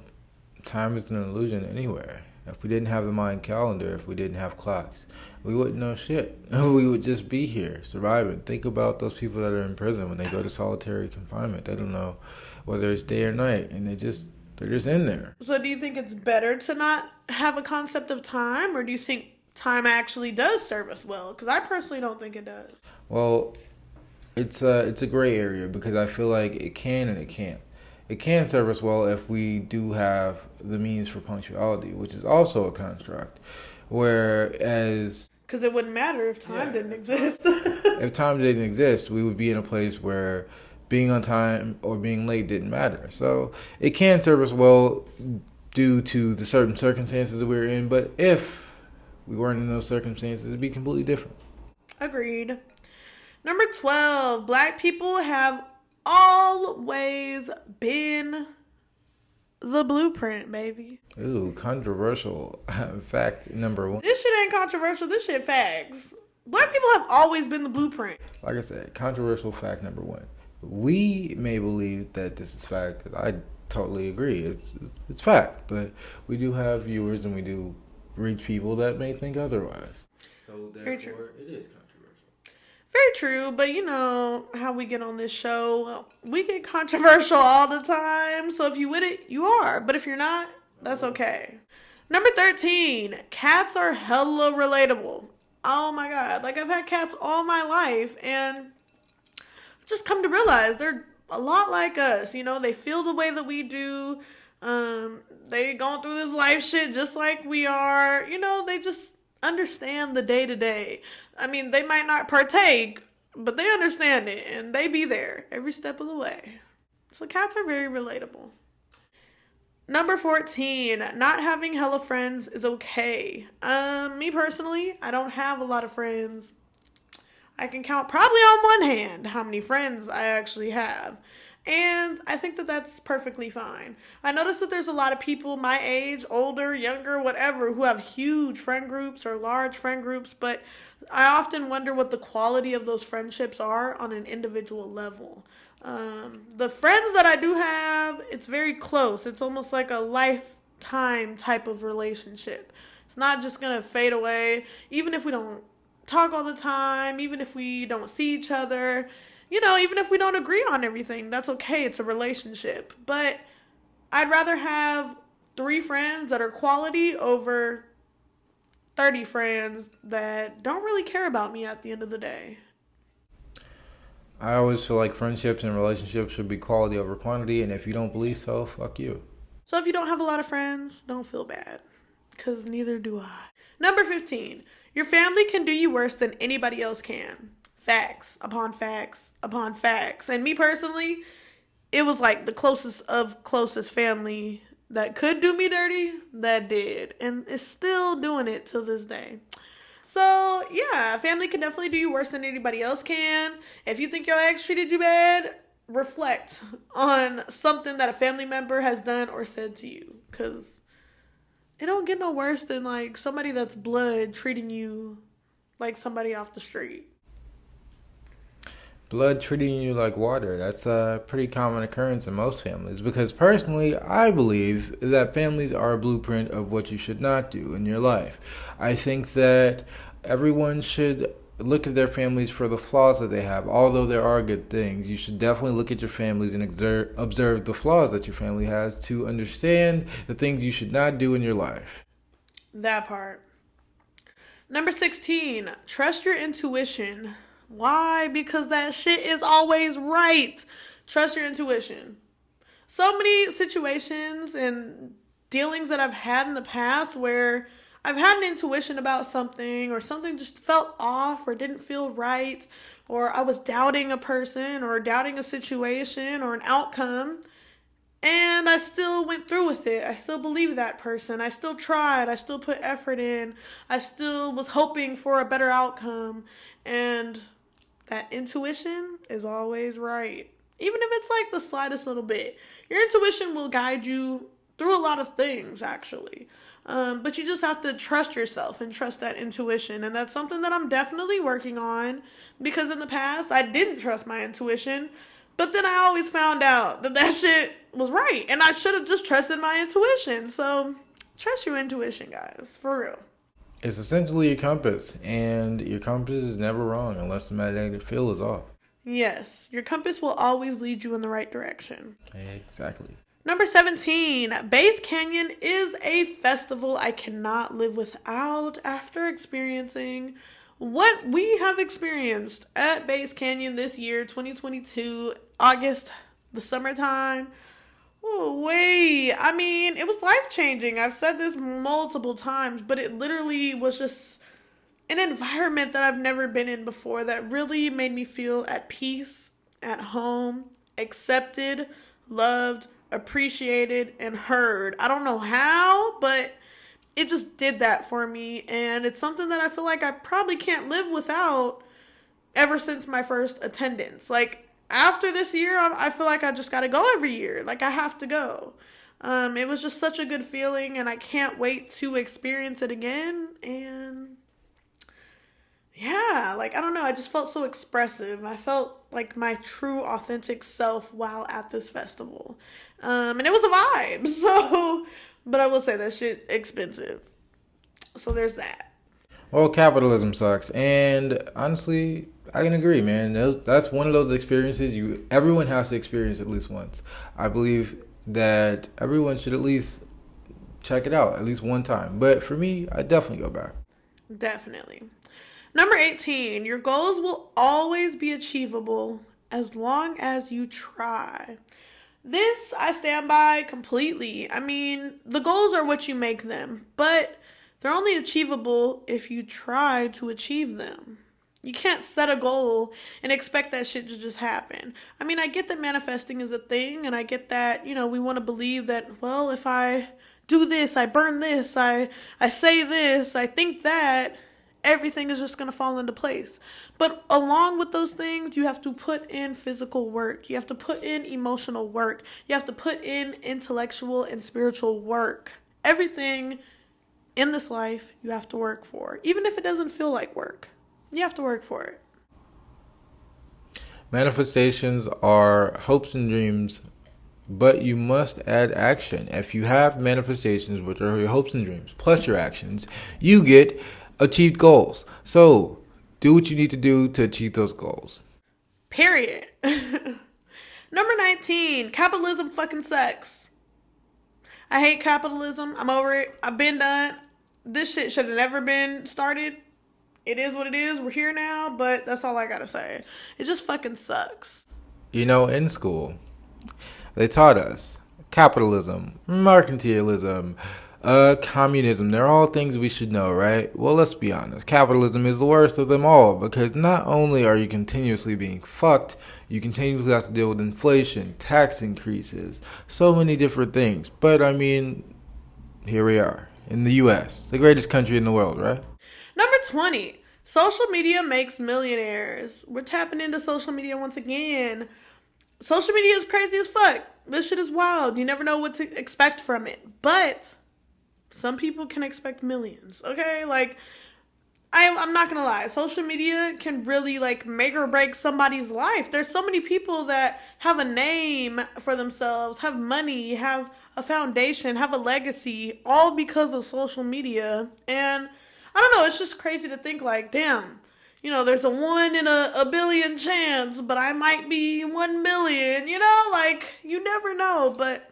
time is an illusion anywhere. If we didn't have the Mayan calendar, if we didn't have clocks, we wouldn't know shit. We would just be here, surviving. Think about those people that are in prison when they go to solitary confinement. They don't know whether it's day or night, and they're just in there. So do you think it's better to not have a concept of time, or do you think time actually does serve us well? Because I personally don't think it does. Well, it's a gray area because I feel like it can and it can't. It can serve us well if we do have the means for punctuality, which is also a construct. Whereas... Because it wouldn't matter if time didn't exist. If time didn't exist, we would be in a place where being on time or being late didn't matter. So it can serve us well due to the certain circumstances that we're in. But if we weren't in those circumstances, it'd be completely different. Agreed. Number 12, Black people have always been the blueprint, baby. Ooh, controversial fact number 1. This shit ain't controversial. This shit facts. Black people have always been the blueprint. Like I said, controversial fact number 1. We may believe that this is fact, because I totally agree. It's fact, but we do have viewers and we do reach people that may think otherwise. So therefore, it is controversial. Very true, but you know how we get on this show. We get controversial all the time. So if you with it, you are. But if you're not, that's okay. Number 13, cats are hella relatable. Oh my God. Like, I've had cats all my life and I've just come to realize they're a lot like us. You know, they feel the way that we do. They going through this life shit just like we are. You know, they just understand the day-to-day. I mean, they might not partake, but they understand it, and they be there every step of the way. So cats are very relatable. Number 14, not having hella friends is okay. Me personally, I don't have a lot of friends. I can count probably on one hand how many friends I actually have. And I think that that's perfectly fine. I notice that there's a lot of people my age, older, younger, whatever, who have huge friend groups or large friend groups, but I often wonder what the quality of those friendships are on an individual level. The friends that I do have, it's very close. It's almost like a lifetime type of relationship. It's not just going to fade away, even if we don't talk all the time, even if we don't see each other. You know, even if we don't agree on everything, that's okay. It's a relationship. But I'd rather have 3 friends that are quality over 30 friends that don't really care about me at the end of the day. I always feel like friendships and relationships should be quality over quantity. And if you don't believe so, fuck you. So if you don't have a lot of friends, don't feel bad. Because neither do I. Number 15. Your family can do you worse than anybody else can. Facts upon facts upon facts. And me personally, it was like the closest of closest family that could do me dirty, that did. And it's still doing it till this day. So, yeah, family can definitely do you worse than anybody else can. If you think your ex treated you bad, reflect on something that a family member has done or said to you. Because it don't get no worse than like somebody that's blood treating you like somebody off the street. Blood treating you like water. That's a pretty common occurrence in most families because personally, I believe that families are a blueprint of what you should not do in your life. I think that everyone should look at their families for the flaws that they have. Although there are good things, you should definitely look at your families and observe the flaws that your family has to understand the things you should not do in your life. That part. Number 16, trust your intuition. Why? Because that shit is always right. Trust your intuition. So many situations and dealings that I've had in the past where I've had an intuition about something or something just felt off or didn't feel right or I was doubting a person or doubting a situation or an outcome. And I still went through with it. I still believed that person. I still tried. I still put effort in. I still was hoping for a better outcome. And that intuition is always right. Even if it's like the slightest little bit. Your intuition will guide you through a lot of things, actually. But you just have to trust yourself and trust that intuition. And that's something that I'm definitely working on. Because in the past, I didn't trust my intuition. But then I always found out that shit was right. And I should have just trusted my intuition. So trust your intuition, guys. For real. It's essentially your compass, and your compass is never wrong unless the magnetic field is off. Yes, your compass will always lead you in the right direction. Exactly. Number 17, Base Canyon is a festival I cannot live without after experiencing what we have experienced at Base Canyon this year, 2022, August, the summertime. Oh, wait. I mean, it was life-changing. I've said this multiple times, but it literally was just an environment that I've never been in before that really made me feel at peace, at home, accepted, loved, appreciated, and heard. I don't know how, but it just did that for me. And it's something that I feel like I probably can't live without ever since my first attendance. Like, after this year, I feel like I just got to go every year. Like, I have to go. It was just such a good feeling, and I can't wait to experience it again. And yeah, like, I don't know. I just felt so expressive. I felt like my true, authentic self while at this festival. And it was a vibe. So, but I will say that shit expensive. So there's that. Well, capitalism sucks, and honestly, I can agree, man. That's one of those experiences everyone has to experience at least once. I believe that everyone should at least check it out at least one time. But for me, I definitely go back. Definitely. Number 18, your goals will always be achievable as long as you try. This I stand by completely. I mean, the goals are what you make them, but they're only achievable if you try to achieve them. You can't set a goal and expect that shit to just happen. I mean, I get that manifesting is a thing, and I get that, we want to believe that, well, if I do this, I burn this, I say this, I think that, everything is just going to fall into place. But along with those things, you have to put in physical work. You have to put in emotional work. You have to put in intellectual and spiritual work. Everything in this life you have to work for. Even if it doesn't feel like work, you have to work for it. Manifestations are hopes and dreams, but you must add action. If you have manifestations, which are your hopes and dreams, plus your actions, you get achieved goals. So, do what you need to do to achieve those goals. Period. Number 19, capitalism fucking sucks. I hate capitalism. I'm over it. I've been done. This shit should have never been started. It is what it is. We're here now, but that's all I gotta say. It just fucking sucks. In school, they taught us capitalism, mercantilism, communism. They're all things we should know, right? Well, let's be honest. Capitalism is the worst of them all because not only are you continuously being fucked, you continuously have to deal with inflation, tax increases, so many different things. But I mean, here we are in the U.S., the greatest country in the world, right? Number 20, social media makes millionaires. We're tapping into social media once again. social media is crazy as fuck. This shit is wild. You never know what to expect from it. But some people can expect millions, okay? Like, I'm not gonna lie, social media can really like make or break somebody's life. There's so many people that have a name for themselves, have money, have a foundation, have a legacy, all because of social media. And I don't know, it's just crazy to think like, damn, there's a 1 in a billion chance, but I might be 1 million, like you never know. But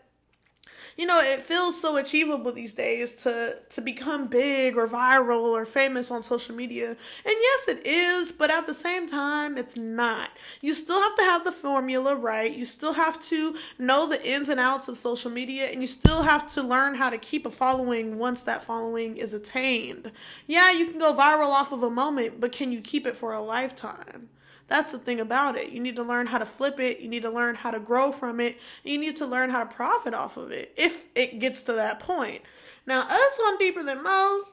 it feels so achievable these days to become big or viral or famous on social media. And yes, it is, but at the same time, it's not. You still have to have the formula right. You still have to know the ins and outs of social media, and you still have to learn how to keep a following once that following is attained. Yeah, you can go viral off of a moment, but can you keep it for a lifetime? That's the thing about it. You need to learn how to flip it. You need to learn how to grow from it. And you need to learn how to profit off of it if it gets to that point. Now, us on Deeper Than Most,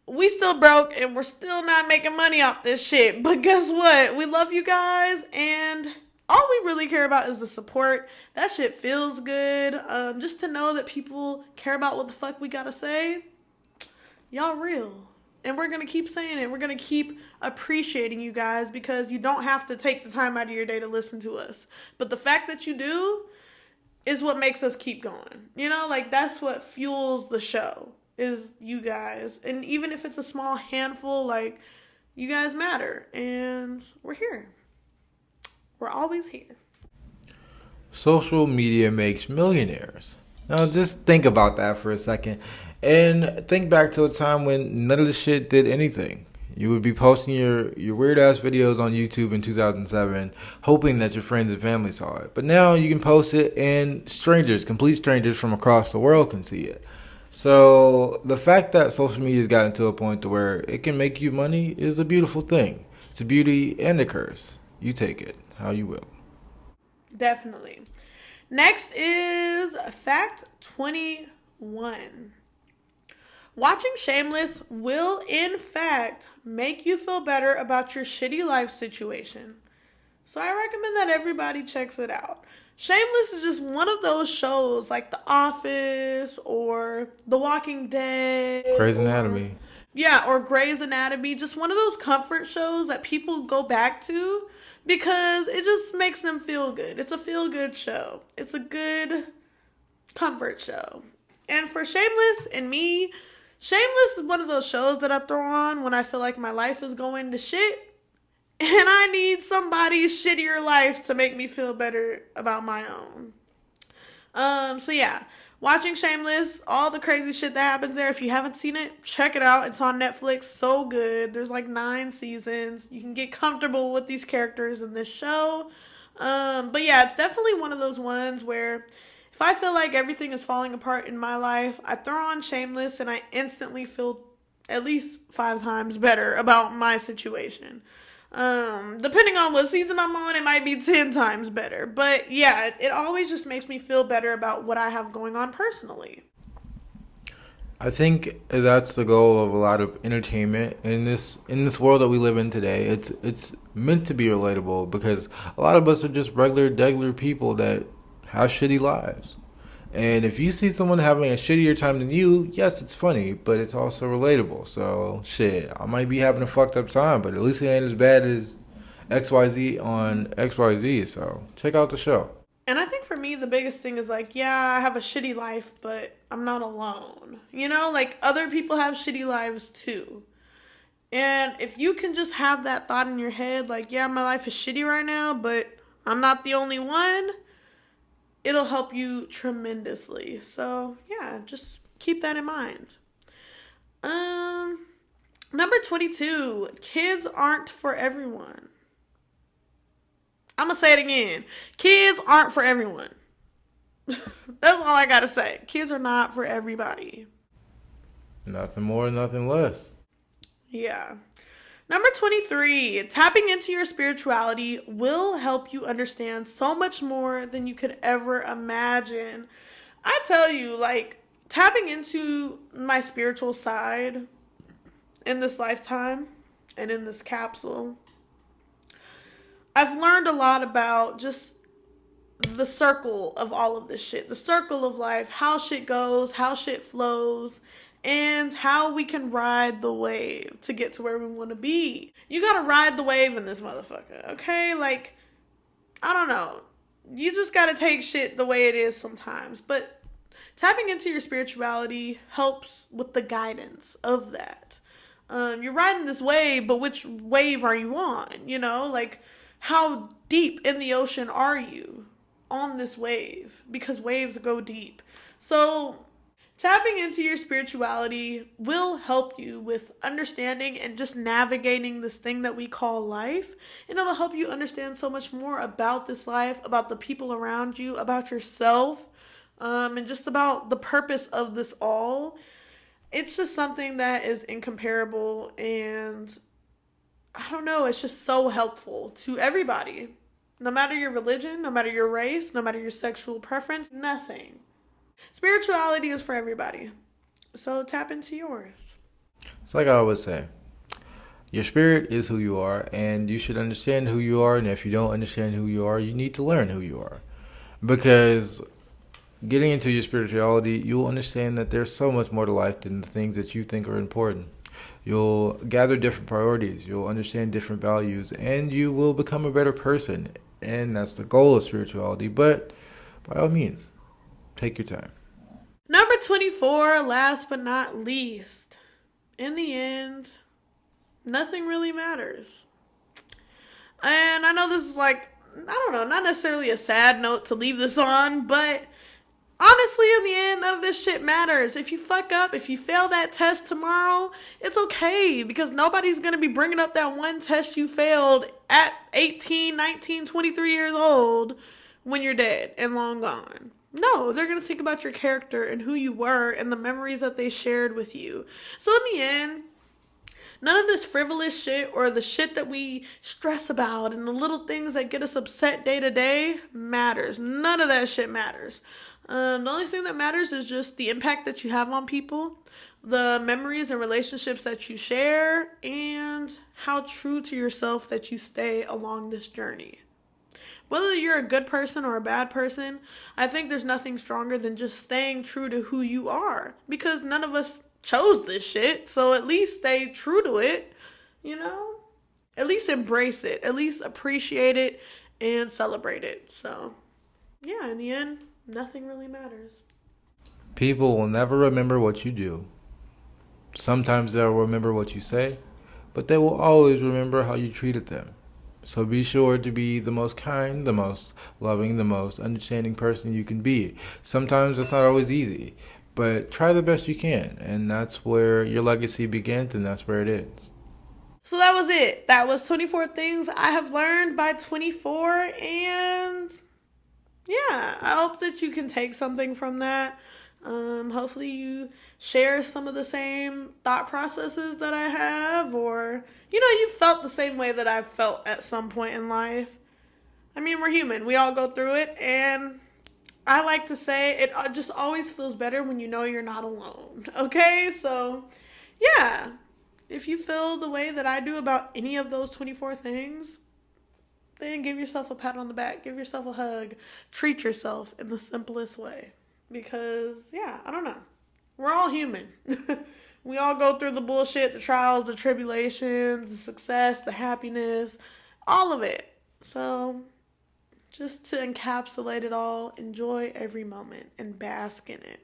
we still broke and we're still not making money off this shit. But guess what? We love you guys, and all we really care about is the support. That shit feels good. Just to know that people care about what the fuck we gotta say. Y'all real. And we're going to keep saying it. We're going to keep appreciating you guys, because you don't have to take the time out of your day to listen to us. But the fact that you do is what makes us keep going. Like that's what fuels the show, is you guys. And even if it's a small handful, like, you guys matter. And we're here. We're always here. Social media makes millionaires. Now just think about that for a second. And think back to a time when none of this shit did anything. You would be posting your weird-ass videos on YouTube in 2007, hoping that your friends and family saw it. But now you can post it and complete strangers from across the world can see it. So the fact that social media has gotten to a point to where it can make you money is a beautiful thing. It's a beauty and a curse. You take it how you will. Definitely. Next is fact 21. Watching Shameless will, in fact, make you feel better about your shitty life situation. So I recommend that everybody checks it out. Shameless is just one of those shows like The Office or The Walking Dead. Grey's Anatomy. Or Grey's Anatomy. Just one of those comfort shows that people go back to because it just makes them feel good. It's a feel-good show. It's a good comfort show. And for Shameless and me, Shameless is one of those shows that I throw on when I feel like my life is going to shit and I need somebody's shittier life to make me feel better about my own. So yeah, watching Shameless, all the crazy shit that happens there. If you haven't seen it, check it out. It's on Netflix. So good. There's like 9 seasons. You can get comfortable with these characters in this show. But yeah, it's definitely one of those ones where if I feel like everything is falling apart in my life, I throw on Shameless and I instantly feel at least 5 times better about my situation. Depending on what season I'm on, it might be 10 times better. But yeah, it always just makes me feel better about what I have going on personally. I think that's the goal of a lot of entertainment in this world that we live in today. It's meant to be relatable because a lot of us are just regular people that have shitty lives. And if you see someone having a shittier time than you, yes, it's funny, but it's also relatable. So, shit, I might be having a fucked up time, but at least it ain't as bad as XYZ on XYZ. So, check out the show. And I think for me, the biggest thing is like, yeah, I have a shitty life, but I'm not alone. Like other people have shitty lives too. And if you can just have that thought in your head, like, yeah, my life is shitty right now, but I'm not the only one, it'll help you tremendously. So, yeah, just keep that in mind. Number 22, kids aren't for everyone. I'm going to say it again. Kids aren't for everyone. That's all I got to say. Kids are not for everybody. Nothing more, nothing less. Yeah. Number 23, tapping into your spirituality will help you understand so much more than you could ever imagine. I tell you, like, tapping into my spiritual side in this lifetime and in this capsule, I've learned a lot about just the circle of all of this shit, the circle of life, how shit goes, how shit flows, and how we can ride the wave to get to where we want to be. You gotta ride the wave in this motherfucker, okay? Like, I don't know. You just gotta take shit the way it is sometimes. But tapping into your spirituality helps with the guidance of that. You're riding this wave, but which wave are you on? You know, like, how deep in the ocean are you on this wave? Because waves go deep. So tapping into your spirituality will help you with understanding and just navigating this thing that we call life. And it'll help you understand so much more about this life, about the people around you, about yourself, and just about the purpose of this all. It's just something that is incomparable, and I don't know, it's just so helpful to everybody. No matter your religion, no matter your race, no matter your sexual preference, nothing. Spirituality is for everybody. So tap into yours. It's like I always say, your spirit is who you are, and you should understand who you are. And if you don't understand who you are, you need to learn who you are. Because getting into your spirituality, you'll understand that there's so much more to life than the things that you think are important. You'll gather different priorities, you'll understand different values, and you will become a better person. And that's the goal of spirituality. But by all means, take your time. Number 24, last but not least. In the end, nothing really matters. And I know this is like, I don't know, not necessarily a sad note to leave this on, but honestly, in the end, none of this shit matters. If you fuck up, if you fail that test tomorrow, it's okay, because nobody's going to be bringing up that one test you failed at 18, 19, 23 years old when you're dead and long gone. No, they're going to think about your character and who you were and the memories that they shared with you. So in the end, none of this frivolous shit or the shit that we stress about and the little things that get us upset day to day matters. None of that shit matters. The only thing that matters is just the impact that you have on people, the memories and relationships that you share, and how true to yourself that you stay along this journey. Whether you're a good person or a bad person, I think there's nothing stronger than just staying true to who you are, because none of us chose this shit, so at least stay true to it, you know? At least embrace it, at least appreciate it and celebrate it. So, yeah, in the end, nothing really matters. People will never remember what you do. Sometimes they'll remember what you say, but they will always remember how you treated them. So be sure to be the most kind, the most loving, the most understanding person you can be. Sometimes it's not always easy, but try the best you can, and that's where your legacy begins, and that's where it ends. So that was it. That was 24 things I have learned by 24, and yeah, I hope that you can take something from that. Hopefully you share some of the same thought processes that I have, or, you know, you felt the same way that I've felt at some point in life. I mean, we're human. We all go through it, and I like to say it just always feels better when you know you're not alone, okay? So, yeah, if you feel the way that I do about any of those 24 things, then give yourself a pat on the back, give yourself a hug, treat yourself in the simplest way. Because, yeah, I don't know. We're all human. We all go through the bullshit, the trials, the tribulations, the success, the happiness, all of it. So, just to encapsulate it all, enjoy every moment and bask in it.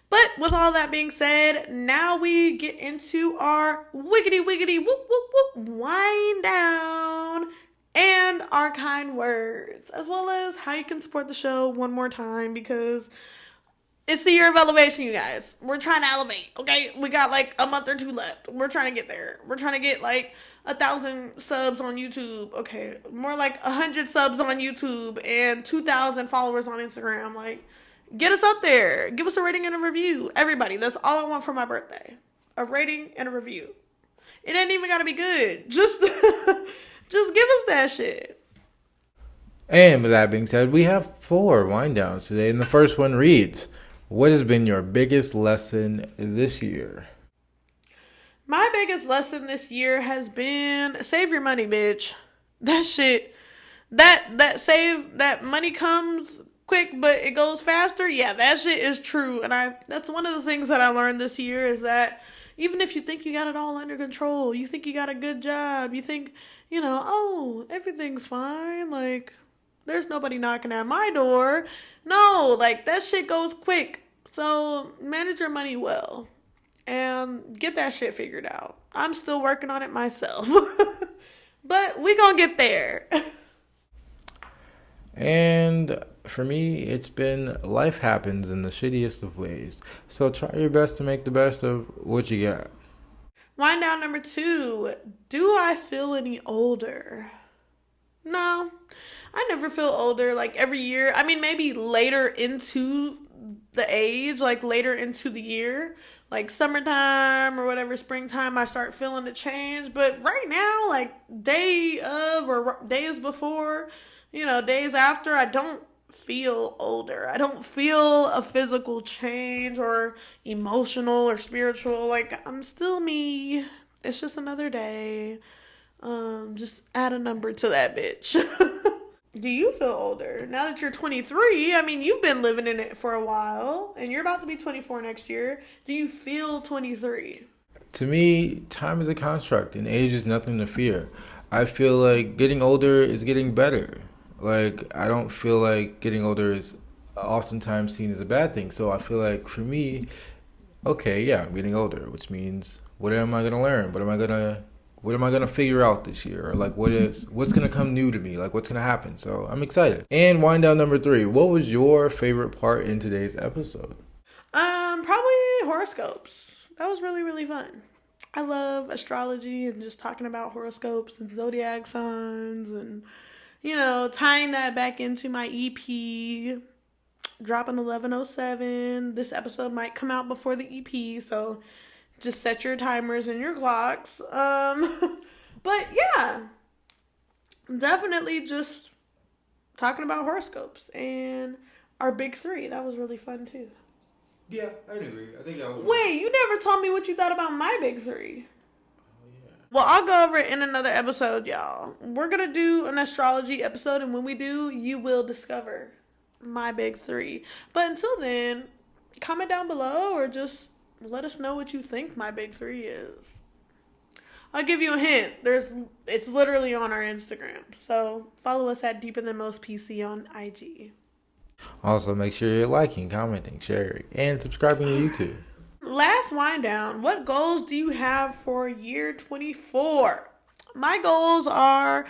But with all that being said, now we get into our wiggity wiggity whoop whoop whoop wind down and our kind words, as well as how you can support the show one more time, because it's the year of elevation, you guys. We're trying to elevate, okay? We got like a month or two left. We're trying to get there. We're trying to get like 1,000 subs on YouTube. Okay, more like 100 subs on YouTube and 2,000 followers on Instagram. Like, get us up there. Give us a rating and a review. Everybody, that's all I want for my birthday. A rating and a review. It ain't even gotta be good. Just just give us that shit. And with that being said, we have 4 wind downs today, and the first one reads, what has been your biggest lesson this year? My biggest lesson this year has been save your money, bitch. That shit, that money comes quick, but it goes faster. Yeah, that shit is true. And that's one of the things that I learned this year is that even if you think you got it all under control, you think you got a good job, you think, oh, everything's fine, like, there's nobody knocking at my door. No, like, that shit goes quick. So manage your money well and get that shit figured out. I'm still working on it myself. But we gonna get there. And for me, it's been life happens in the shittiest of ways. So try your best to make the best of what you got. Wind down number 2. Do I feel any older? No, I never feel older. Like every year, I mean, maybe later into the age, like later into the year, like summertime or whatever, springtime, I start feeling the change. But right now, like day of or days before, days after, I don't feel older. I don't feel a physical change or emotional or spiritual. Like I'm still me. It's just another day. Just add a number to that bitch. Do you feel older? Now that you're 23, I mean, you've been living in it for a while, and you're about to be 24 next year. Do you feel 23? To me, time is a construct and age is nothing to fear. I feel like getting older is getting better. Like, I don't feel like getting older is oftentimes seen as a bad thing. So I feel like for me, okay, yeah, I'm getting older, which means what am I going to learn? What am I gonna figure out this year? Or like what's gonna come new to me? Like what's gonna happen? So I'm excited. And wind down number 3. What was your favorite part in today's episode? Probably horoscopes. That was really, really fun. I love astrology and just talking about horoscopes and zodiac signs and tying that back into my EP. Dropping 11:07. This episode might come out before the EP, so just set your timers and your clocks. But yeah, definitely just talking about horoscopes and our big 3. That was really fun too. Yeah, I agree. I think I was. Wait, you never told me what you thought about my big 3. Oh, yeah. Well, I'll go over it in another episode, y'all. We're going to do an astrology episode, and when we do, you will discover my big 3. But until then, comment down below or just let us know what you think my big 3 is. I'll give you a hint. It's literally on our Instagram. So follow us at Deeper Than Most PC on IG. Also, make sure you're liking, commenting, sharing, and subscribing to YouTube. Last wind down. What goals do you have for year 24? My goals are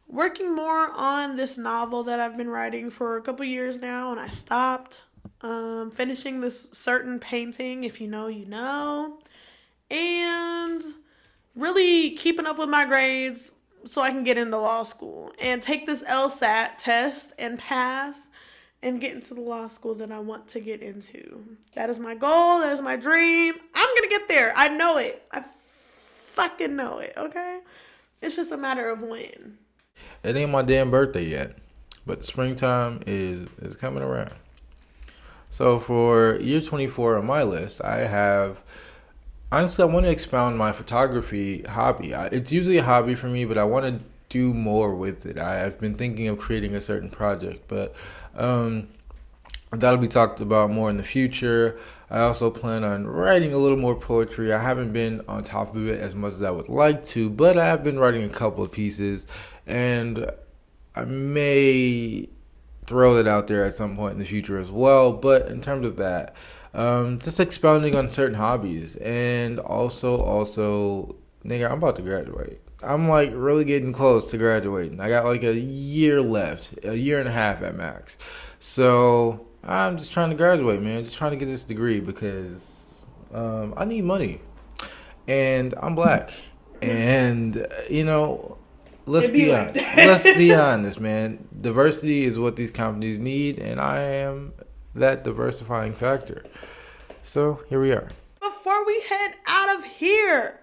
working more on this novel that I've been writing for a couple years now, and I stopped. Finishing this certain painting, if you know, you know, and really keeping up with my grades so I can get into law school and take this LSAT test and pass and get into the law school that I want to get into. That is my goal. That is my dream. I'm going to get there. I know it. I fucking know it, okay? It's just a matter of when. It ain't my damn birthday yet, but springtime is coming around. So for year 24 on my list, I have, honestly, I want to expound my photography hobby. It's usually a hobby for me, but I want to do more with it. I've been thinking of creating a certain project, but that'll be talked about more in the future. I also plan on writing a little more poetry. I haven't been on top of it as much as I would like to, but I have been writing a couple of pieces, and I may throw it out there at some point in the future as well. But in terms of that, just expounding on certain hobbies, and also, nigga, I'm about to graduate. I'm like really getting close to graduating. I got like a year left, a year and a half at max. So I'm just trying to graduate, man. Just trying to get this degree because I need money, and I'm black, and let's be honest. Let's be honest, man. Diversity is what these companies need, and I am that diversifying factor. So here we are. Before we head out of here,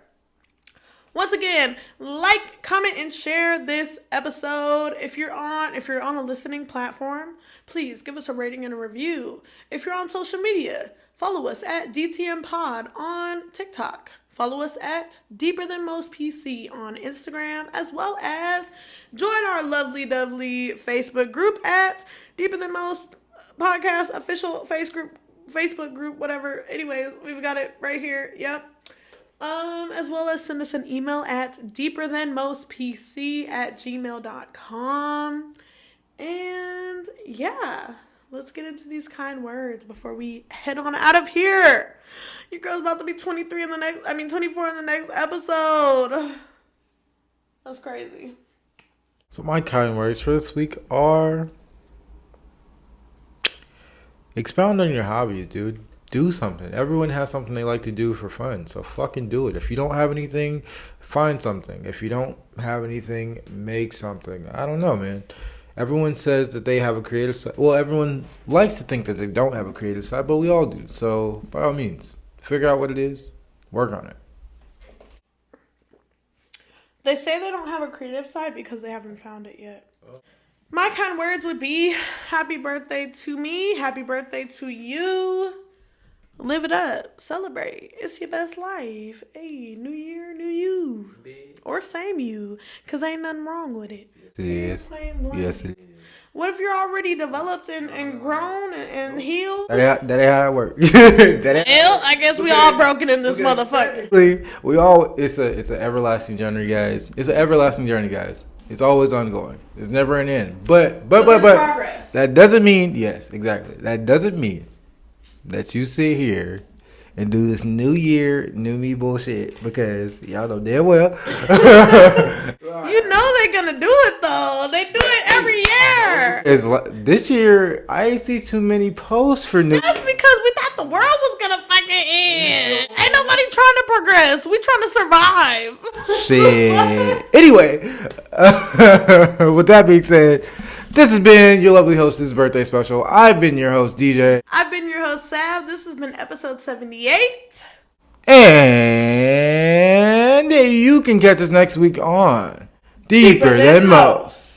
once again, like, comment, and share this episode. If you're on a listening platform, please give us a rating and a review. If you're on social media, follow us at DTM Pod on TikTok. Follow us at Deeper Than Most PC on Instagram, as well as join our lovely Facebook group at Deeper Than Most Podcast official Facebook group, whatever. Anyways, we've got it right here. Yep. As well as send us an email at deeperthanmostpc@gmail.com. And yeah, let's get into these kind words before we head on out of here. Your girl's about to be 24 in the next episode. That's crazy. So my kind words for this week are: expound on your hobbies, dude. Do something. Everyone has something they like to do for fun, so fucking do it. If you don't have anything, find something. If you don't have anything, make something. I don't know, man. Everyone says that they have a creative side. Well, everyone likes to think that they don't have a creative side, but we all do. So, by all means, figure out what it is. Work on it. They say they don't have a creative side because they haven't found it yet. My kind words would be happy birthday to me. Happy birthday to you. Live it up. Celebrate. It's your best life. Hey, new year, new you. Or same you. Because ain't nothing wrong with it. It is. Yes, it is. What if you're already developed and grown and healed? That ain't how it works. Hell, I guess we all broken in this motherfucker. It's an everlasting journey, guys. It's an everlasting journey, guys. It's always ongoing. It's never an end. But progress. That doesn't mean, yes, exactly. That doesn't mean that you sit here and do this new year, new me bullshit, because y'all know damn well. You know they're gonna do it though. They do it every year. This year, I ain't see too many posts for new. That's because we thought the world was gonna fucking end. Ain't nobody trying to progress. We trying to survive. Shit. Anyway, with that being said, this has been your lovely host's birthday special. I've been your host, DJ. I've been your host, Sav. This has been episode 78. And you can catch us next week on Deeper Than Most.